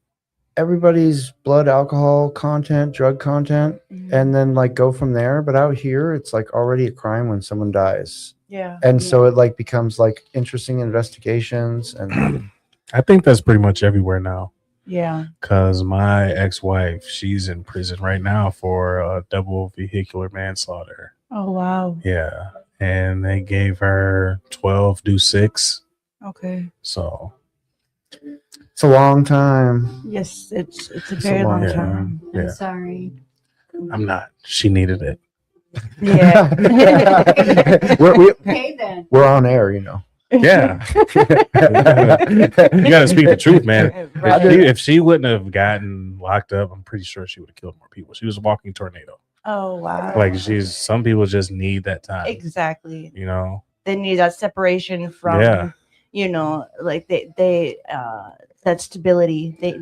everybody's blood alcohol content, drug content, Mhm. and then like go from there. But out here, it's like already a crime when someone dies. Yeah. And so it like becomes like interesting investigations. And I think that's pretty much everywhere now. Yeah. Because my ex-wife, she's in prison right now for double vehicular manslaughter. Oh wow. Yeah. And they gave her 12 do 6. Okay. So it's a long time. Yes, it's a It's a very long long time. time. I'm Yeah. sorry. I'm not. She needed it. Yeah. Okay then. We're on air, you know. Yeah. You gotta speak the truth, man. Right. If she wouldn't have gotten locked up, I'm pretty sure she would have killed more people. She was a walking tornado. Oh wow. Like some people just need that time. Exactly. You know? They need that separation from, Yeah. you know, like they that stability. They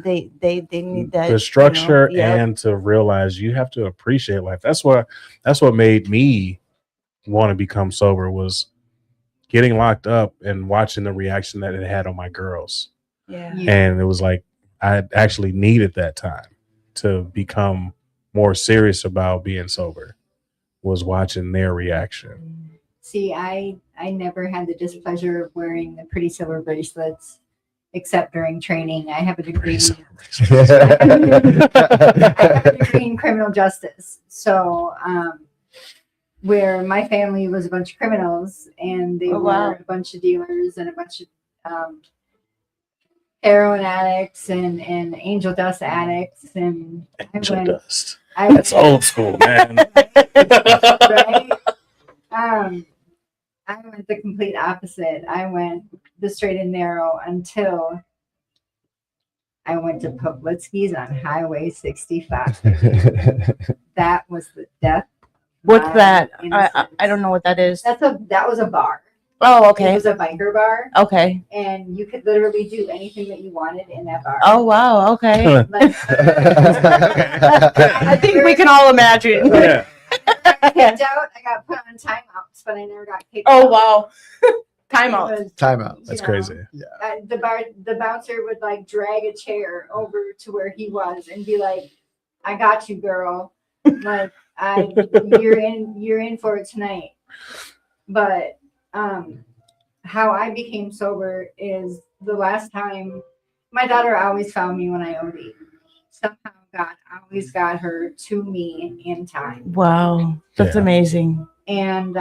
need that The structure, you know? Yep. and to realize you have to appreciate life. That's what made me want to become sober, was getting locked up and watching the reaction that it had on my girls. Yeah. And it was like I actually needed that time to become more serious about being sober, was watching their reaction. See, I never had the displeasure of wearing the pretty silver bracelets except during training. I have a degree. I have a degree in criminal justice. So where my family was a bunch of criminals, and they were wow. a bunch of dealers and a bunch of heroin addicts and angel dust addicts, and Angel dust. I That's old school, man. right? I went the complete opposite. I went the straight and narrow until I went to Poplitsky's on Highway 65. That was the death. What's of that? innocence. I don't know what that is. That was a bar. Oh, It okay. was a biker bar, Okay. and you could literally do anything that you wanted in that bar. Oh wow. Okay. Like, I think we can all imagine. Yeah. I got kicked out. I got put on timeouts, but I never got kicked Oh out. wow. It Timeout. was, Timeout. you That's know, crazy. the bouncer would like drag a chair over to where he was and be like, "I got you, girl. Like, you're in for it tonight." But how I became sober is the last time my daughter always found me when I OD'd. Somehow God always got her to me in time. Wow. That's Yeah. amazing. And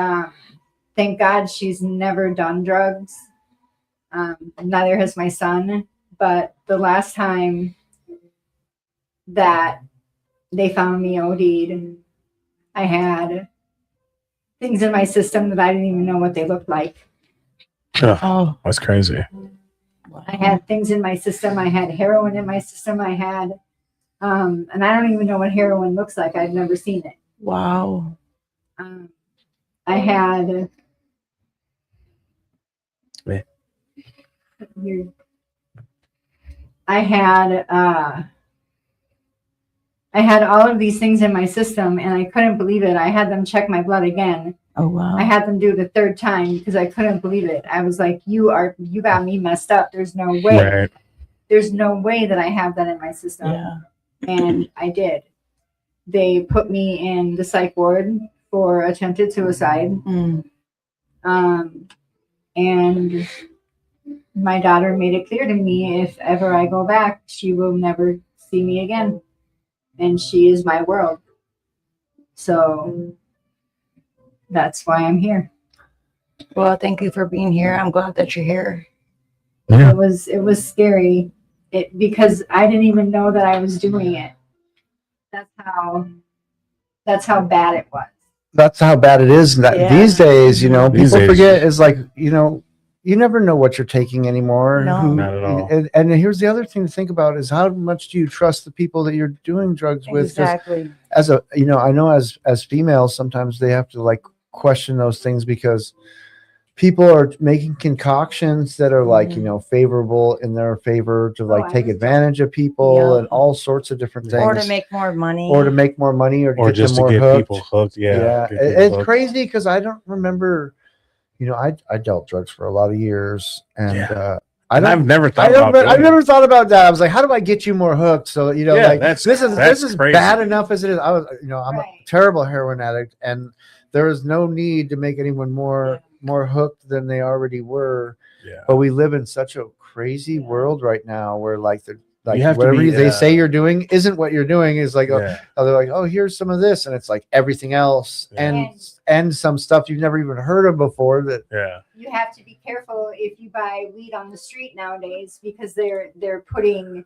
thank God she's never done drugs. Neither has my son. But the last time that they found me OD'd, I had things in my system that I didn't even know what they looked like. Oh. That's crazy. I had things in my system. I had heroin in my system. I had, and I don't even know what heroin looks like. I've never seen it. Wow. I had. Yeah. I had all of these things in my system, and I couldn't believe it. I had them check my blood again. Oh wow. I had them do it a third time because I couldn't believe it. I was like, you got me messed up. There's no way. Right. There's no way that I have that in my system. Yeah. And I did. They put me in the psych ward for attempted suicide. Mm. And my daughter made it clear to me, if ever I go back, she will never see me again. And she is my world. So that's why I'm here. Well, thank you for being here. I'm glad that you're here. Yeah. It was scary. Because I didn't even know that I was doing it. That's how bad it was. That's how bad it is. Yeah. These days, you know, These people days, forget is like, you know, you never know what you're taking anymore. No. Not at all. And here's the other thing to think about is how much do you trust the people that you're doing drugs with? 'Cause Exactly. as a, you know, I know as females, sometimes they have to like question those things because people are making concoctions that are like, you know, favorable in their favor to like I take was- advantage of people Yeah. and all sorts of different things. Or to make more money. or to make more money or to Or get just them to more get hooked. people hooked. Yeah. get people It's hooked. crazy because I don't remember, you know, I dealt drugs for a lot of years and Yeah. I don't I've never I thought don't, about I've doing never thought about that. I was like, how do I get you more hooked? So, you know, Yeah, like that's this is crazy. bad enough as it is. I was, you know, I'm Right. a terrible heroin addict and there is no need to make anyone more hooked than they already were. Yeah. But we live in such a crazy world right now where like the like have to whatever be, they say you're doing isn't what you're doing is like Yeah. they're like, oh, here's some of this, and it's like everything else, Yeah. and some stuff you've never even heard of before. That Yeah. You have to be careful if you buy weed on the street nowadays because they're putting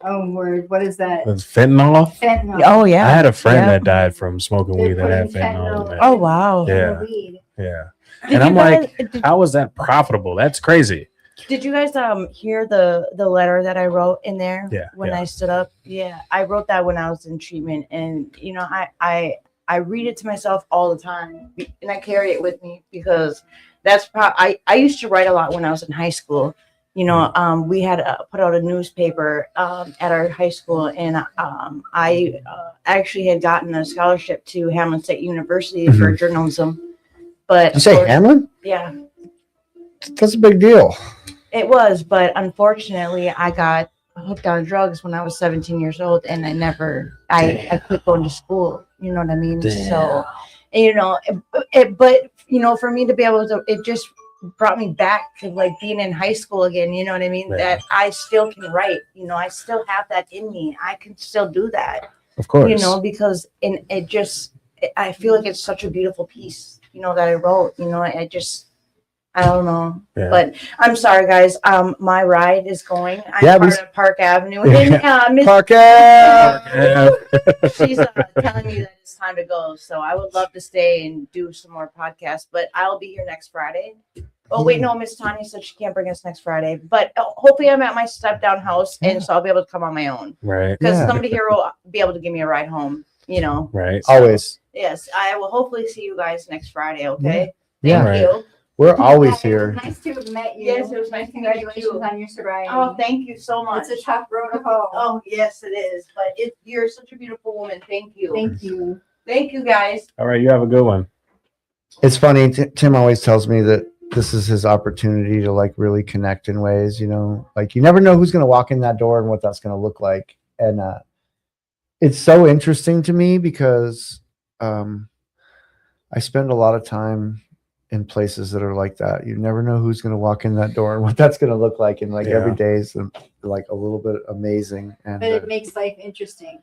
what is that? It's fentanyl. Fentanyl. Oh yeah. I had a friend Yeah. that died from smoking They're weed that had putting fentanyl in it. Oh wow. in the Yeah. weed. Yeah. Did And I'm you guys- like, did, how is that profitable? That's crazy. did you guys hear the letter that I wrote in there Yeah, when yeah. I stood up? Yeah, I wrote that when I was in treatment, and you know, I read it to myself all the time, and I carry it with me because that's I used to write a lot when I was in high school. You know, we had put out a newspaper at our high school, and I actually had gotten a scholarship to Hamlin State University for journalism. But you say Hamlin, yeah, that's a big deal. it was, but unfortunately, I got hooked on drugs when I was 17 years old, and I quit going to school. You know what I mean? So, and, you know, but you know, for me to be able to, it just brought me back to like being in high school again. You know what I mean? Yeah. That I still can write. You know, I still have that in me. I can still do that. Of course. You know, because I feel like it's such a beautiful piece. You know that I wrote. You know, I don't know. Yeah. But I'm sorry, guys. My ride is going. I'm Yeah, part of Park Avenue. Yeah. And Miss Parker. she's telling me that it's time to go. So I would love to stay and do some more podcasts. But I'll be here next Friday. Oh, wait, no. Miss Tanya said she can't bring us next Friday. But hopefully I'm at my step-down house. And so I'll be able to come on my own. Right. Because Yeah. somebody here will be able to give me a ride home. You know. Right. Always. Yes. I will hopefully see you guys next Friday. Okay. Yeah. Thank Right. you. We're always Yeah, it here. was nice to have met you. Yes, it was nice to meet you, Congratulations too. on your sobriety. Oh, thank you so much. It's a tough road to hoe. Oh, yes, it is. But you're such a beautiful woman. Thank you. Thank you. Thank you, guys. All right. You have a good one. It's funny. Tim always tells me that this is his opportunity to like really connect in ways, you know, like you never know who's going to walk in that door and what that's going to look like. And it's so interesting to me because I spend a lot of time in places that are like that. You never know who's going to walk in that door and what that's going to look like. And like Yeah. every day is like a little bit amazing. And But it makes life interesting.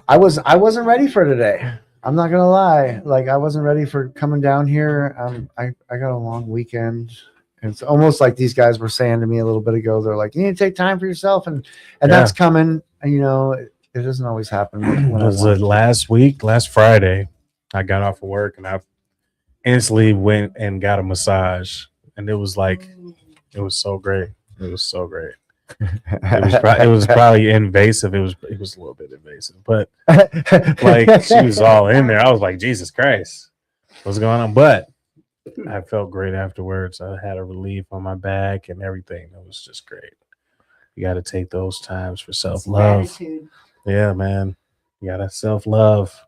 I wasn't ready for today. I'm not gonna lie. Like I wasn't ready for coming down here. I got a long weekend. And it's almost like these guys were saying to me a little bit ago. They're like, you need to take time for yourself, and that's coming. And you know, it doesn't always happen. When It was last Friday, I got off of work and I instantly went and got a massage. And it was like, it was so great. It was so great. It was probably invasive. It was a little bit invasive, but like she was all in there. I was like, Jesus Christ, what's going on? But I felt great afterwards. I had a relief on my back and everything. It was just great. You got to take those times for self-love. Gratitude. Yeah, man. You got to self-love.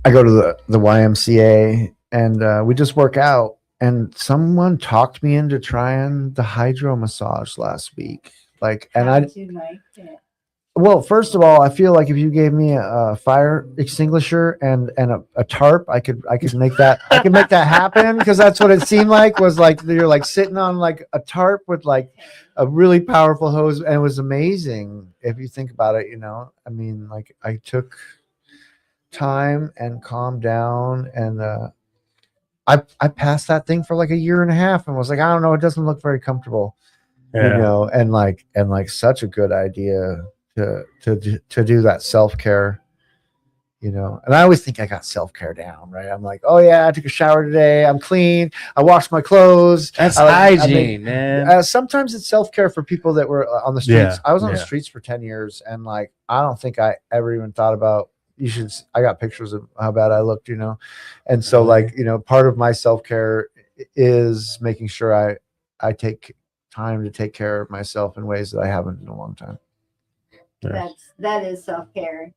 I go to the YMCA and we just work out. And someone talked me into trying the hydro massage last week. Like, and I Gratitude liked it. Well, first of all, I feel like if you gave me a fire extinguisher and a tarp, I could make that happen, because that's what it seemed like, was like you're like sitting on like a tarp with like a really powerful hose, and it was amazing if you think about it. I mean, like I took time and calmed down, and I passed that thing for like a year and a half and was like, I don't know, it doesn't look very comfortable. Yeah. And like such a good idea to do that self-care, and I always think I got self-care down, right? I'm like, oh yeah, I took a shower today, I'm clean, I washed my clothes. That's hygiene, man. sometimes it's self-care for people that were on the streets. I was on the streets for 10 years, and like I don't think I ever even thought about, I got pictures of how bad I looked, and so like, part of my self-care is making sure I take time to take care of myself in ways that I haven't in a long time. That is self-care.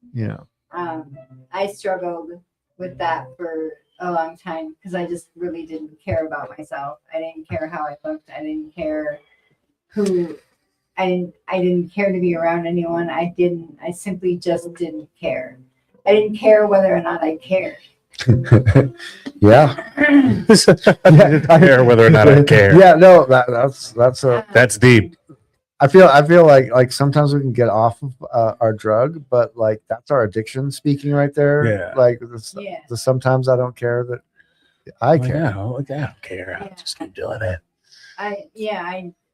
I struggled with that for a long time because I just really didn't care about myself. I didn't care how I looked. I didn't care I didn't care to be around anyone. I simply just didn't care. I didn't care whether or not I cared. Yeah. I didn't care whether or not I care. Yeah, no, That's deep. I feel like sometimes we can get off of our drug, but like that's our addiction speaking right there. Yeah. Like the sometimes I don't care that I care. Yeah, I don't care. I just keep doing it.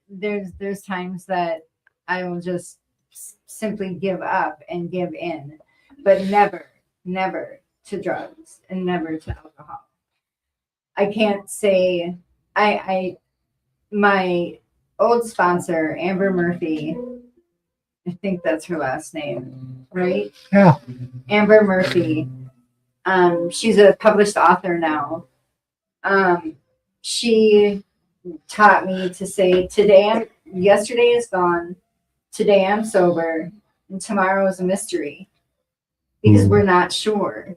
There's times that I will just simply give up and give in, but never to drugs and never to alcohol. I can't say my old sponsor, Amber Murphy, I think that's her last name, right? Yeah. Amber Murphy. She's a published author now. She taught me to say, yesterday is gone, today I'm sober, and tomorrow is a mystery. Because we're not sure.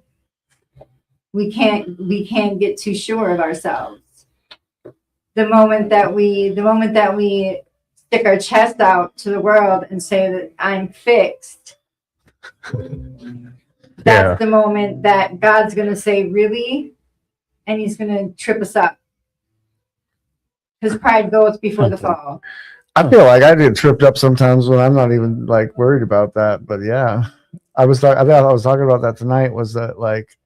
We can't get too sure of ourselves. The moment that we stick our chest out to the world and say that I'm fixed, that's the moment that God's going to say, really? And he's going to trip us up. Because pride goes before the fall. I feel like I get tripped up sometimes when I'm not even like worried about that. But yeah, I was talking about that tonight, was that like,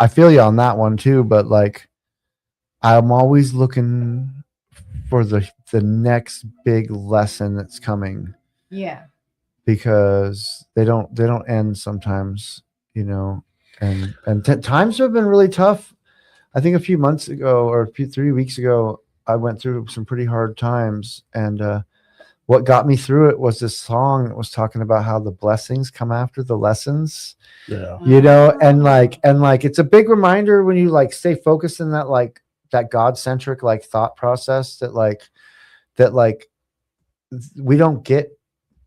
I feel you on that one too, but like, I'm always looking for the next big lesson that's coming. Yeah. Because they don't end sometimes, and times have been really tough. I think a few months ago or 3 weeks ago, I went through some pretty hard times, and what got me through it was this song that was talking about how the blessings come after the lessons. Yeah. And like it's a big reminder when you like stay focused in that like that God-centric like thought process that we don't get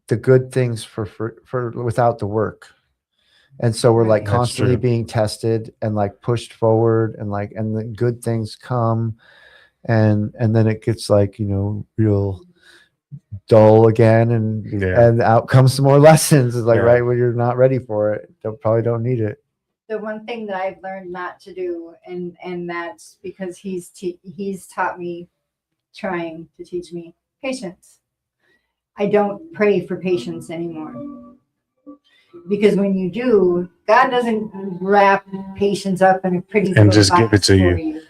the good things for without the work. And so we're like constantly being tested and like pushed forward, and the good things come, and then it gets like, real dull again, and out comes some more lessons. It's like right when you're not ready for it, probably don't need it. The one thing that I've learned not to do, and that's because he's taught me, trying to teach me patience. I don't pray for patience anymore. Because when you do, God doesn't wrap patience up in a pretty and just give it to you.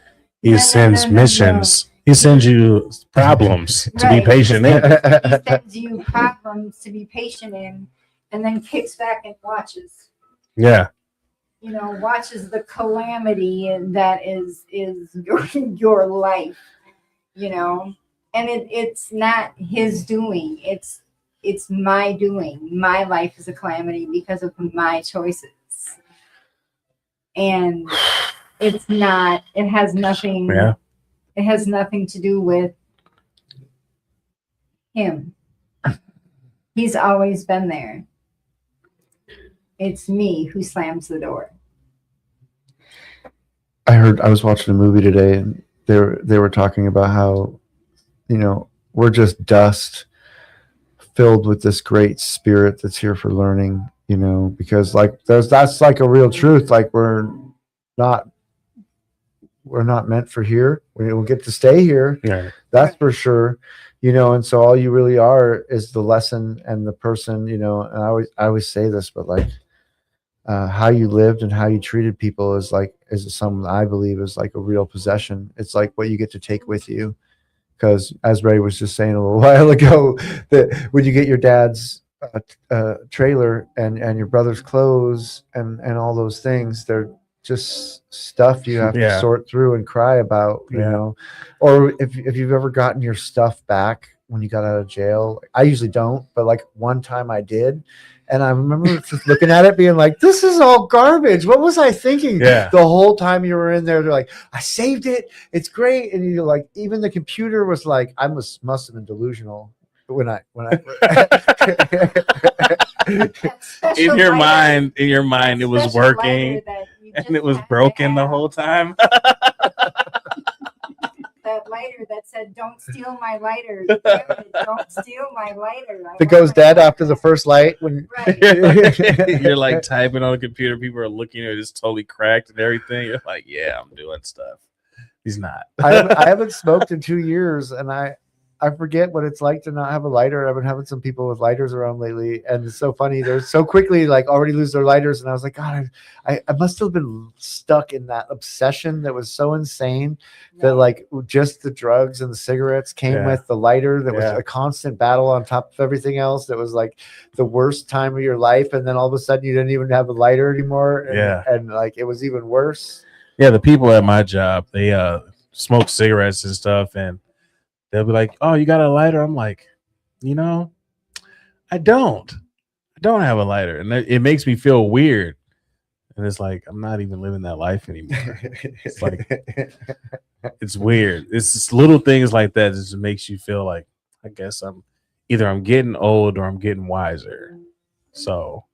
He sends missions. He sends you problems to be patient in. He sends you problems to be patient in, and then kicks back and watches. Yeah. Watches the calamity that is your life. And it's not his doing. It's my doing. My life is a calamity because of my choices. And it has nothing. Yeah. It has nothing to do with him. He's always been there. It's me who slams the door. I was watching a movie today, and they were talking about how, we're just dust filled with this great spirit that's here for learning, you know, because like that's like a real truth. Like not meant for here. We'll get to stay here. Yeah. That's for sure. You know, and so all you really are is the lesson and the person, you know, and I always say this, but like how you lived and how you treated people is something I believe is like a real possession. It's like what you get to take with you. Because as Ray was just saying a little while ago, that when you get your dad's trailer and your brother's clothes and all those things, they're just stuff you have to sort through and cry about, you know. Or if you've ever gotten your stuff back when you got out of jail, I usually don't, but like one time I did. And I remember just looking at it being like, this is all garbage. What was I thinking? Yeah. The whole time you were in there, they're like, I saved it. It's great. And you're like, even the computer was like, I must have been delusional when I in your mind, it was working and it was broken the whole time. That lighter that said, "Don't steal my lighter." Damn it, don't steal my lighter. It goes dead after the first light. When you're like typing on a computer, people are looking at it, it's totally cracked and everything. You're like, yeah, I'm doing stuff. He's not. I haven't smoked in 2 years, and I forget what it's like to not have a lighter. I've been having some people with lighters around lately, and it's so funny. They're so quickly like already lose their lighters, and I was like, God, I must have been stuck in that obsession that was so insane that like just the drugs and the cigarettes came with the lighter. That was a constant battle on top of everything else. That was like the worst time of your life, and then all of a sudden you didn't even have a lighter anymore. And like it was even worse. Yeah, the people at my job, they smoke cigarettes and stuff, and they'll be like, "Oh, you got a lighter?" I'm like, you know, I don't have a lighter, and it makes me feel weird. And it's like I'm not even living that life anymore. It's like it's weird. It's just little things like that that just makes you feel like I guess I'm getting old or I'm getting wiser. So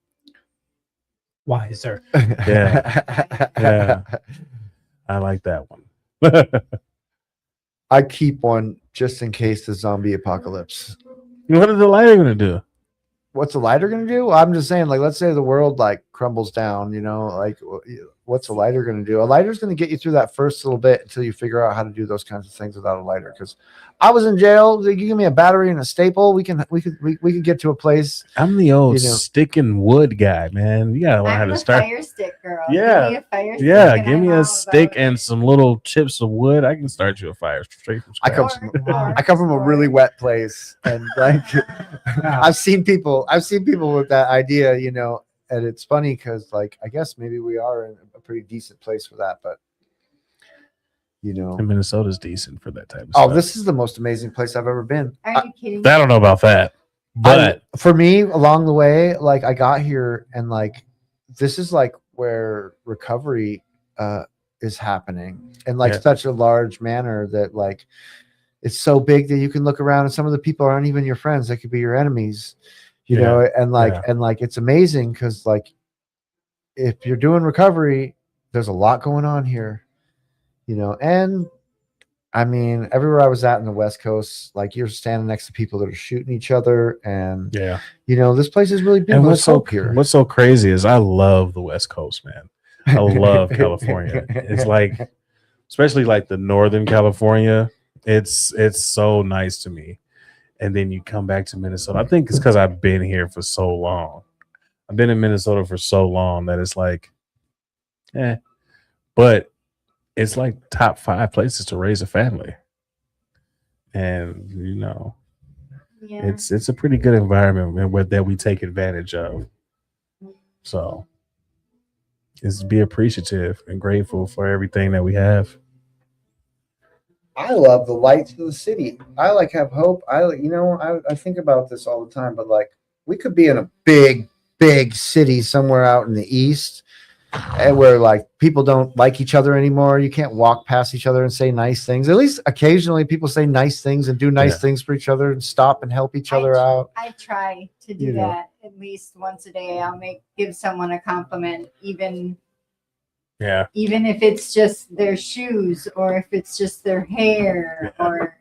wiser. Yeah. I like that one. I keep one just in case the zombie apocalypse. What is the lighter gonna do? What's a lighter gonna do? I'm just saying, like, let's say the world like crumbles down, you know, like what's a lighter gonna do? A lighter's gonna get you through that first little bit until you figure out how to do those kinds of things without a lighter. Because I was in jail. You give me a battery and a staple, we could get to a place. I'm the old stick and wood guy, man. You gotta learn how to start. Fire stick girl. Yeah, give me a fire stick give me a stick and some little chips of wood. I can start you a fire straight from scratch. I come from a really wet place, and like I've seen people with that idea, you know, and it's funny because like I guess maybe we are in a pretty decent place for that, but you know, and Minnesota's decent for that type of stuff. This is the most amazing place I've ever been. Are you kidding? I don't know about that, but for me, along the way, like I got here, and like this is like where recovery is happening in like such a large manner that like it's so big that you can look around and some of the people aren't even your friends. They could be your enemies, you know, and like it's amazing because like if you're doing recovery, there's a lot going on here, you know. And I mean, everywhere I was at in the West Coast, like you're standing next to people that are shooting each other, and you know, this place is really big. And what's so crazy is I love the West Coast, man. I love California. It's like, especially like the Northern California. It's so nice to me. And then you come back to Minnesota. I think it's because I've been here for so long. I've been in Minnesota for so long that it's like, but it's like top 5 places to raise a family. And you know, it's a pretty good environment that we take advantage of. So is be appreciative and grateful for everything that we have. I love the lights of the city. I like have hope. I think about this all the time, but like we could be in a big city somewhere out in the east, and where like people don't like each other anymore. You can't walk past each other and say nice things. At least occasionally people say nice things and do nice things for each other and stop and help each other out. I try to do that at least once a day. I'll give someone a compliment, even if it's just their shoes or if it's just their hair or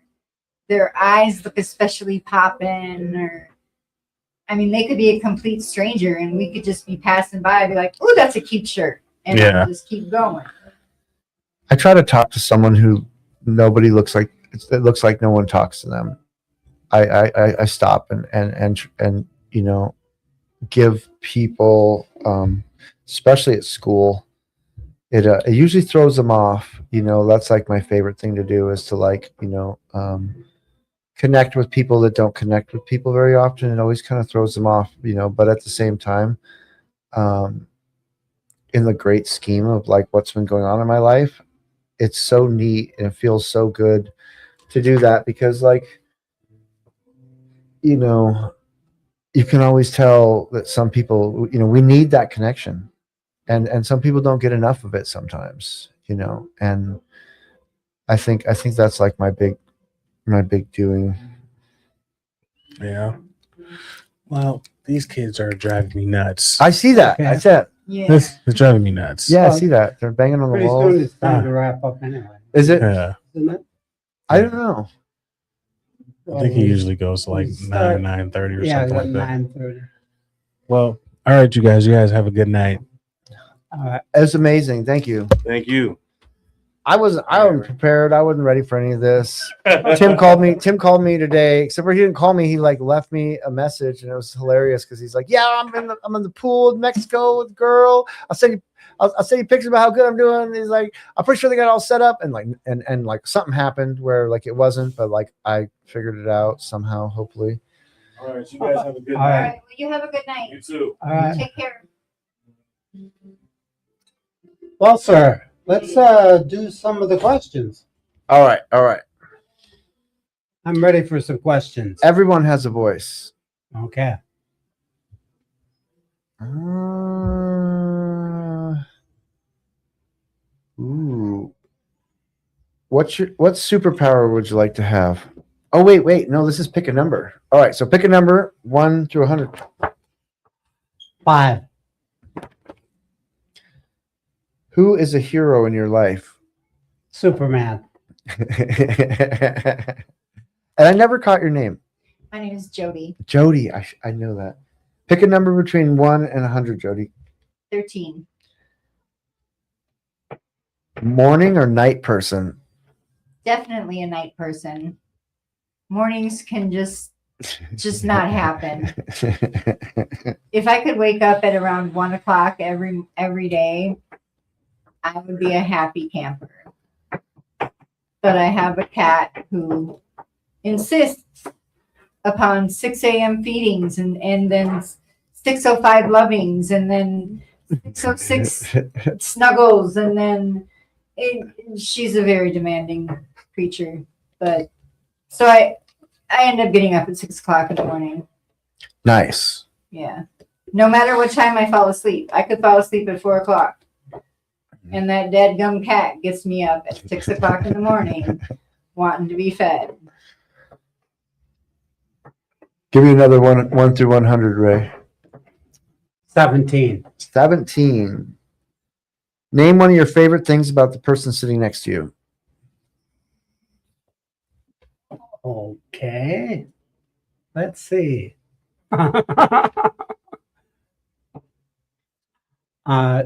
their eyes look especially popping or I mean, they could be a complete stranger and we could just be passing by and be like, oh, that's a cute shirt. And Yeah. then just keep going. I try to talk to someone who nobody looks like. It looks like no one talks to them. I stop and you know, give people, especially at school, it usually throws them off. You know, that's like my favorite thing to do is to like, you know, connect with people that don't connect with people very often. It always kind of throws them off, you know, but at the same time, in the great scheme of like what's been going on in my life, it's so neat and it feels so good to do that because like, you know, you can always tell that some people, you know, we need that connection and some people don't get enough of it sometimes, you know, and I think that's like my big doing. Yeah. Well, these kids are driving me nuts. I see that. Okay. I said, Yeah. This is driving me nuts. yeah, I see that. They're banging on the Pretty wall. soon it's time to wrap up anyway, Is it? Yeah. isn't it? I don't know. I think he usually goes to like We start- 9:30 or Yeah, something like that. 9:30. Well, all right, you guys. You guys have a good night. It was amazing. Thank you. Thank you. I wasn't prepared. I wasn't ready for any of this. Tim called me today, except for he didn't call me. He like left me a message and it was hilarious because he's like, yeah, I'm in the pool in Mexico with a girl. I'll send you pictures about how good I'm doing. And he's like, I'm pretty sure they got it all set up. And like something happened where like it wasn't, but like I figured it out somehow, hopefully. All right, you guys have a good All All right. right. Well, you have a good night. You too. All right. Take care. Well, sir, let's do some of the questions. All right. I'm ready for some questions. Everyone has a voice. Okay. Ooh. What superpower would you like to have? Oh, wait. No, this is pick a number. All right. So pick a number 1 through 100. 5. Who is a hero in your life? Superman. And I never caught your name. My name is Jody. Jody. I know that. Pick a number between 1 and 100, Jody. 13. Morning or night person? Definitely a night person. Mornings can just not happen. If I could wake up at around 1 o'clock every day, I would be a happy camper. But I have a cat who insists upon 6 a.m. feedings and then 6:05 lovings and then 6:06 snuggles and then she's a very demanding creature. But so I end up getting up at 6 o'clock in the morning. Nice. Yeah. No matter what time I fall asleep. I could fall asleep at 4 o'clock. And that dadgum cat gets me up at 6 o'clock in the morning wanting to be fed. Give me another 1 through 100, Ray. 17. 17. Name one of your favorite things about the person sitting next to you. Okay. Let's see.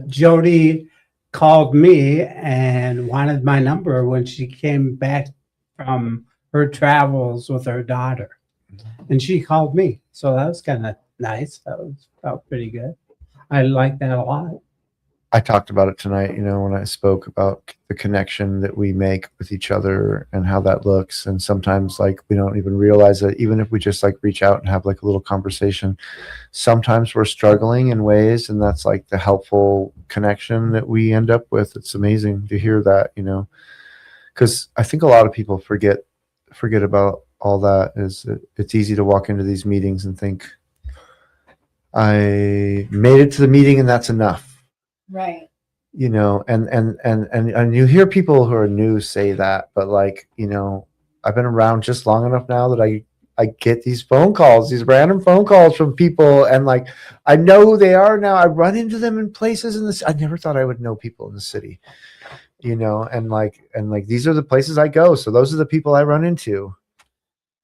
Jody called me and wanted my number when she came back from her travels with her daughter. And she called me. So that was kind of nice. Felt pretty good. I like that a lot. I talked about it tonight, you know, when I spoke about the connection that we make with each other and how that looks. And sometimes like we don't even realize that even if we just like reach out and have like a little conversation, sometimes we're struggling in ways, and that's like the helpful connection that we end up with. It's amazing to hear that, you know, because I think a lot of people forget about all that. Is it's easy to walk into these meetings and think, I made it to the meeting and that's enough. Right. You know, and you hear people who are new say that, but like, you know, I've been around just long enough now that I get these phone calls, these random phone calls from people, and like I know who they are now. I run into them in places in this. I never thought I would know people in the city, you know, and like these are the places I go. So those are the people I run into.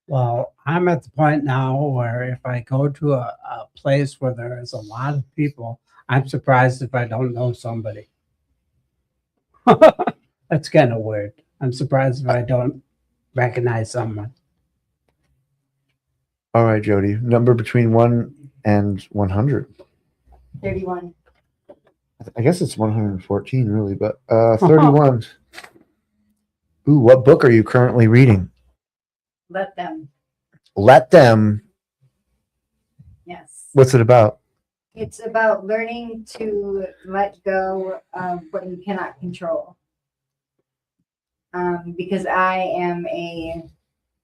Well, I'm at the point now where if I go to a place where there is a lot of people, I'm surprised if I don't know somebody. That's kind of weird. I'm surprised if I don't recognize someone. All right, Jody. Number between 1 and 100. 31. I guess it's 114, really, but 31. Ooh, what book are you currently reading? Let them. Let Them. Yes. What's it about? It's about learning to let go of what you cannot control. Because I am a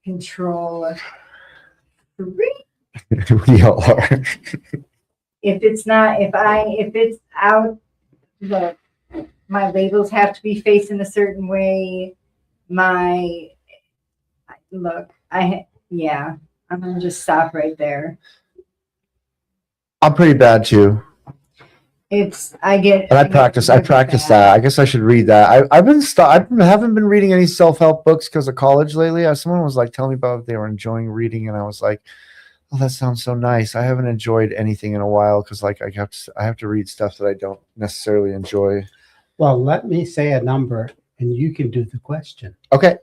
control freak. We all are. If it's out, look, my labels have to be facing a certain way. I'm gonna just stop right there. I'm pretty bad too. I practice that. I guess I should read that. I haven't been reading any self-help books because of college lately. Someone was like telling me about they were enjoying reading, and I was like, oh, that sounds so nice. I haven't enjoyed anything in a while because like I have to read stuff that I don't necessarily enjoy. Well, let me say a number and you can do the question. Okay.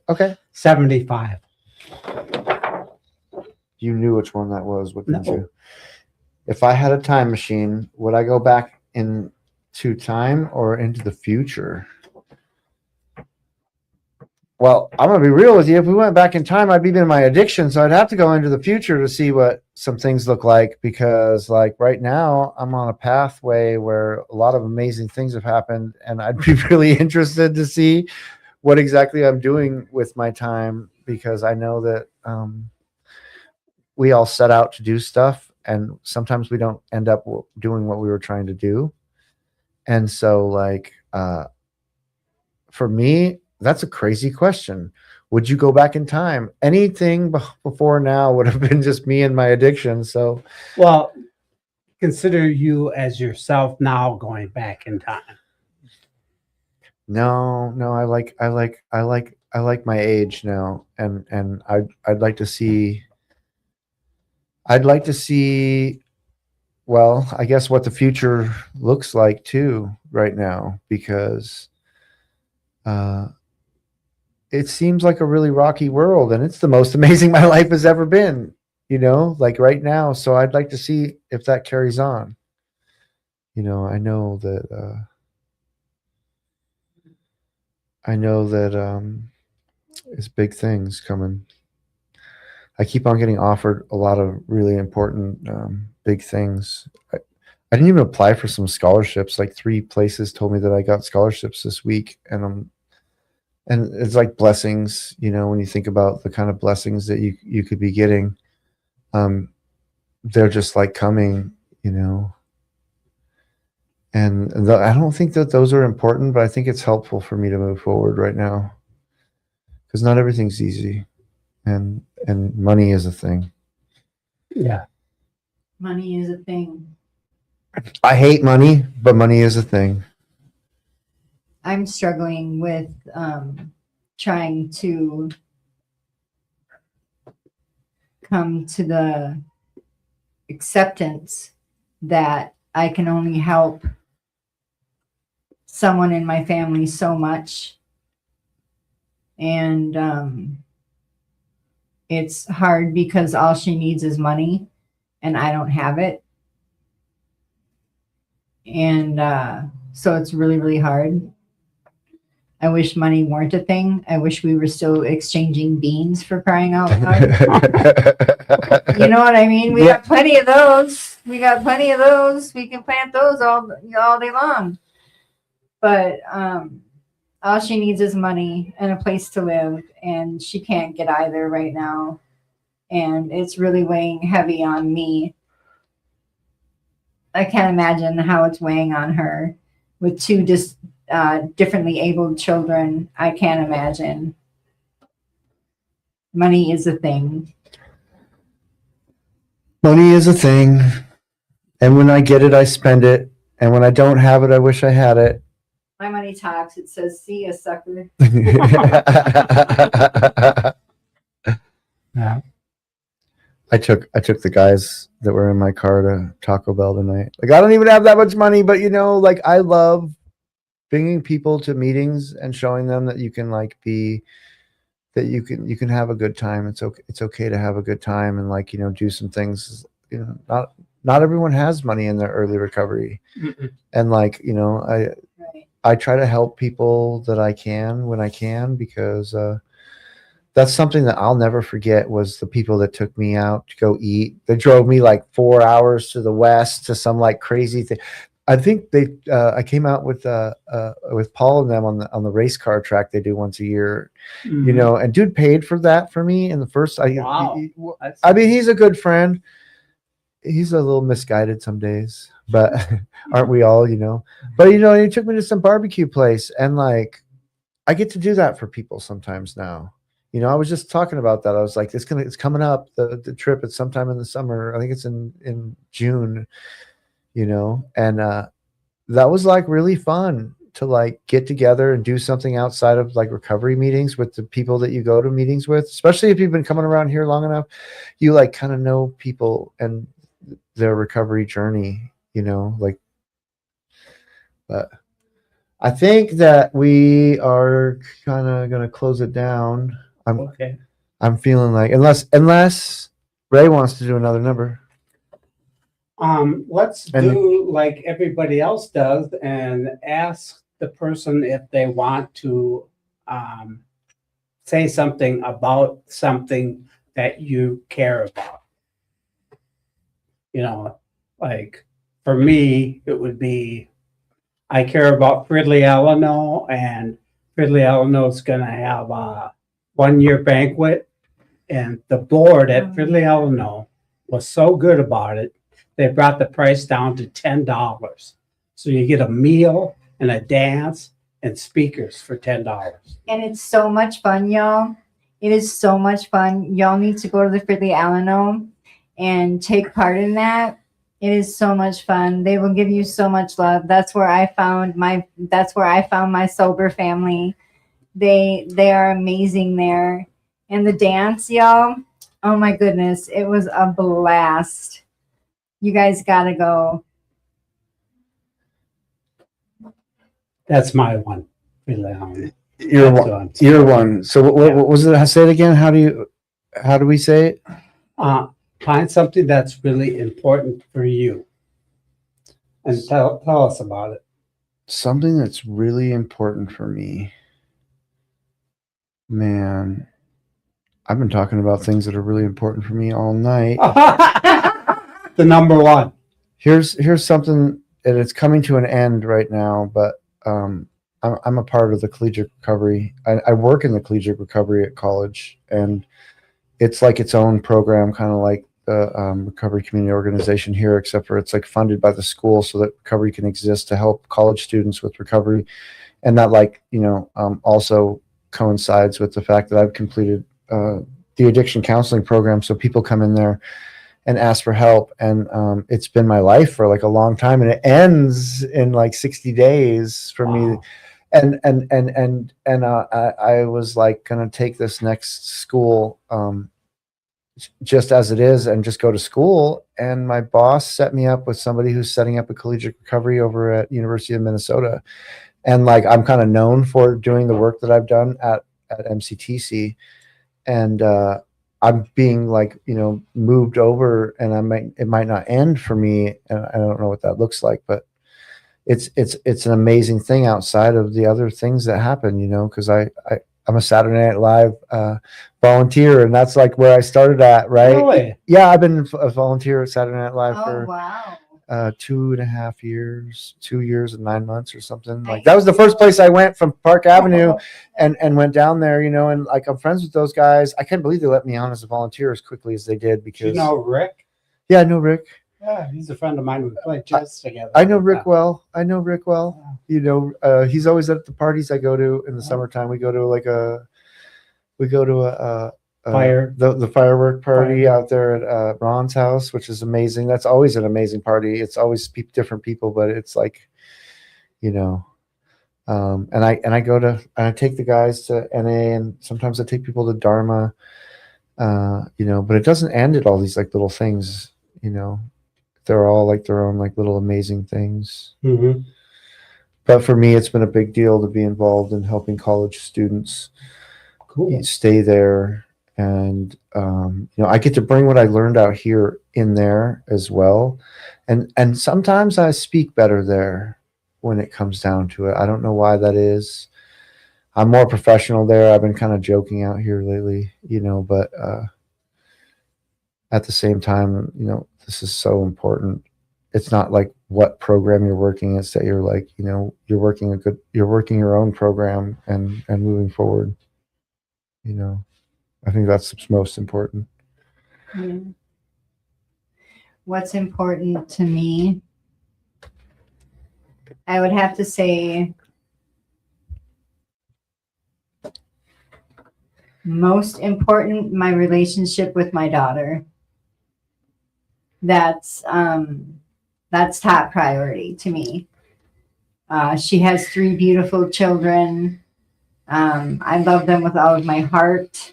75. You knew which one that was, wouldn't No. you? If I had a time machine, would I go back into time or into the future? Well, I'm going to be real with you. If we went back in time, I'd be in my addiction. So I'd have to go into the future to see what some things look like, because like right now I'm on a pathway where a lot of amazing things have happened. And I'd be really interested to see what exactly I'm doing with my time, because I know that we all set out to do stuff and sometimes we don't end up doing what we were trying to do. And so like, for me, that's a crazy question. Would you go back in time? Anything before now would have been just me and my addiction. So, Well, consider you as yourself now going back in time. no, I like my age now, and I'd like to see. Well, I guess what the future looks like too right now, because it seems like a really rocky world, and it's the most amazing my life has ever been, like right now. So I'd like to see if that carries on. I know that it's big things coming. I keep on getting offered a lot of really important big things. I didn't even apply for some scholarships. Like 3 places told me that I got scholarships this week, and it's like blessings, when you think about the kind of blessings that you could be getting, they're just like coming, and I don't think that those are important, but I think it's helpful for me to move forward right now, because not everything's easy, and money is a thing. Yeah. Money is a thing. I hate money, but money is a thing. I'm struggling with trying to come to the acceptance that I can only help someone in my family so much. And it's hard because all she needs is money and I don't have it. And so it's really, really hard. I wish money weren't a thing. I wish we were still exchanging beans, for crying out loud. You know what I mean? We got plenty of those. We can plant those all day long. But all she needs is money and a place to live, and she can't get either right now. And it's really weighing heavy on me. I can't imagine how it's weighing on her with 2 differently abled children. I can't imagine. Money is a thing. Money is a thing. And when I get it, I spend it. And when I don't have it, I wish I had it. My money talks. It says, "See ya, sucker." Yeah. I took the guys that were in my car to Taco Bell tonight. Like, I don't even have that much money, but like, I love bringing people to meetings and showing them that you can like be, that you can have a good time. It's okay to have a good time and like, do some things. Not everyone has money in their early recovery. Mm-mm. And like, Right. I try to help people that I can when I can, because that's something that I'll never forget, was the people that took me out to go eat. They drove me like 4 hours to the west to some like crazy thing. I think I came out with Paul and them on the race car track they do once a year, Mhm. and dude paid for that for me in the first. Wow. I mean, he's a good friend. He's a little misguided some days, but aren't we all, But he took me to some barbecue place, and like, I get to do that for people sometimes now. I was just talking about that. I was like, it's coming up, the trip. It's sometime in the summer. I think it's in June, and that was like really fun to like get together and do something outside of like recovery meetings with the people that you go to meetings with, especially if you've been coming around here long enough. You like kind of know people and their recovery journey, like. But I think that we are kind of going to close it down. Okay. I'm feeling like, unless Ray wants to do another number. Let's And- do like everybody else does and ask the person if they want to say something about something that you care about. Like for me, it would be, I care about Fridley Eleanor, and Fridley Eleanor is going to have a 1-year banquet. And the board at Fridley Eleanor was so good about it, they brought the price down to $10. So you get a meal and a dance and speakers for $10. And it's so much fun, y'all. It is so much fun. Y'all need to go to the Fridley Alano and take part in that. It is so much fun. They will give you so much love. That's where I found my sober family. They are amazing there. And the dance, y'all. Oh my goodness. It was a blast. You guys gotta go. That's my one. Fridley Eleanor. You're That's one. what You're one. So what was it? Say it again. How do we say it? Find something that's really important for you and tell us about it. Something that's really important for me. Man, I've been talking about things that are really important for me all night. The number one. Here's something, and it's coming to an end right now, but I'm a part of the collegiate recovery. I work in the collegiate recovery at college, and it's like its own program, kind of like the recovery community organization here, except for it's like funded by the school so that recovery can exist to help college students with recovery. And that also coincides with the fact that I've completed the addiction counseling program. So people come in there and ask for help. And it's been my life for like a long time, and it ends in like 60 days for me. And I was like going to take this next school just as it is and just go to school. And my boss set me up with somebody who's setting up a collegiate recovery over at University of Minnesota. And like, I'm kind of known for doing the work that I've done at MCTC. And I'm being like, moved over, and it might not end for me. And I don't know what that looks like, but it's an amazing thing outside of the other things that happen, because I'm a Saturday Night Live volunteer, and that's like where I started at, right? Really? Yeah, I've been a volunteer at Saturday Night Live for Wow. 2.5 years, 2 years and 9 months or something. Like, that was the first place I went from Park Avenue and went down there, and like, I'm friends with those guys. I can't believe they let me on as a volunteer as quickly as they did, because Rick? yeah, I know Rick. Yeah, he's a friend of mine. We played chess together. I know Rick well. He's always at the parties I go to in the summertime. We go to the firework party out there at Ron's house, which is amazing. That's always an amazing party. It's always different people, but it's like, and I take the guys to NA, and sometimes I take people to Dharma. You know, but it doesn't end at all these like little things, you know. They're all like their own like little amazing things. Mm-hmm. But for me, it's been a big deal to be involved in helping college students Cool. stay there. And, you know, I get to bring what I learned out here in there as well. And sometimes I speak better there when it comes down to it. I don't know why that is. I'm more professional there. I've been kind of joking out here lately, you know, but at the same time, you know, this is so important. It's not like what program you're working. It's that you're like, you know, you're working your own program and moving forward. You know, I think that's what's most important. Yeah. What's important to me? I would have to say most important, my relationship with my daughter. That's top priority to me. She has 3 beautiful children. I love them with all of my heart.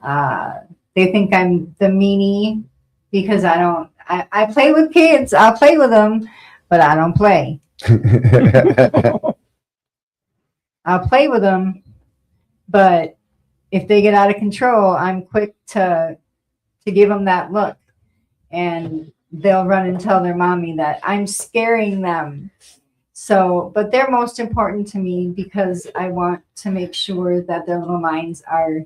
They think I'm the meanie because I play with kids. I'll play with them, but I don't play. I'll play with them, but if they get out of control, I'm quick to give them that look, and they'll run and tell their mommy that I'm scaring them. So, but they're most important to me because I want to make sure that their little minds are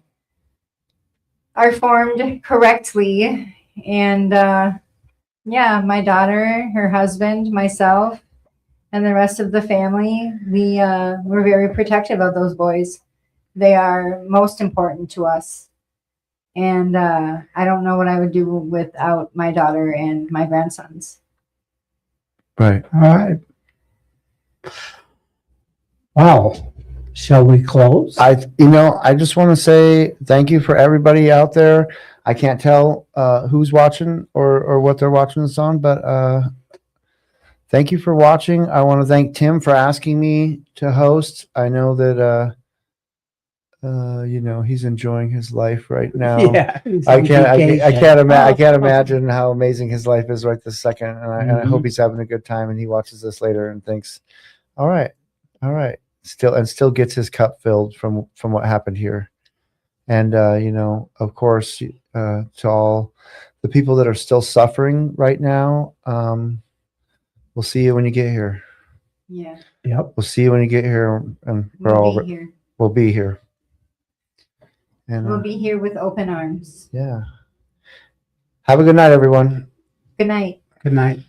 formed correctly. And yeah, my daughter, her husband, myself, and the rest of the family, we're very protective of those boys. They are most important to us. And I don't know what I would do without my daughter and my grandsons. Right. All right. Wow. Shall we close? I just want to say thank you for everybody out there. I can't tell who's watching or what they're watching this on, but thank you for watching. I want to thank Tim for asking me to host. I know that you know, he's enjoying his life right now. Yeah. I can't imagine how amazing his life is right this second. And I hope he's having a good time and he watches this later and thinks, all right. Still gets his cup filled from what happened here. And you know, of course, to all the people that are still suffering right now, we'll see you when you get here. Yeah. Yep. We'll see you when you get here, and We'll be here. we'll be here. And We'll be here with open arms. yeah. Have a good night, everyone. Good night. Good night.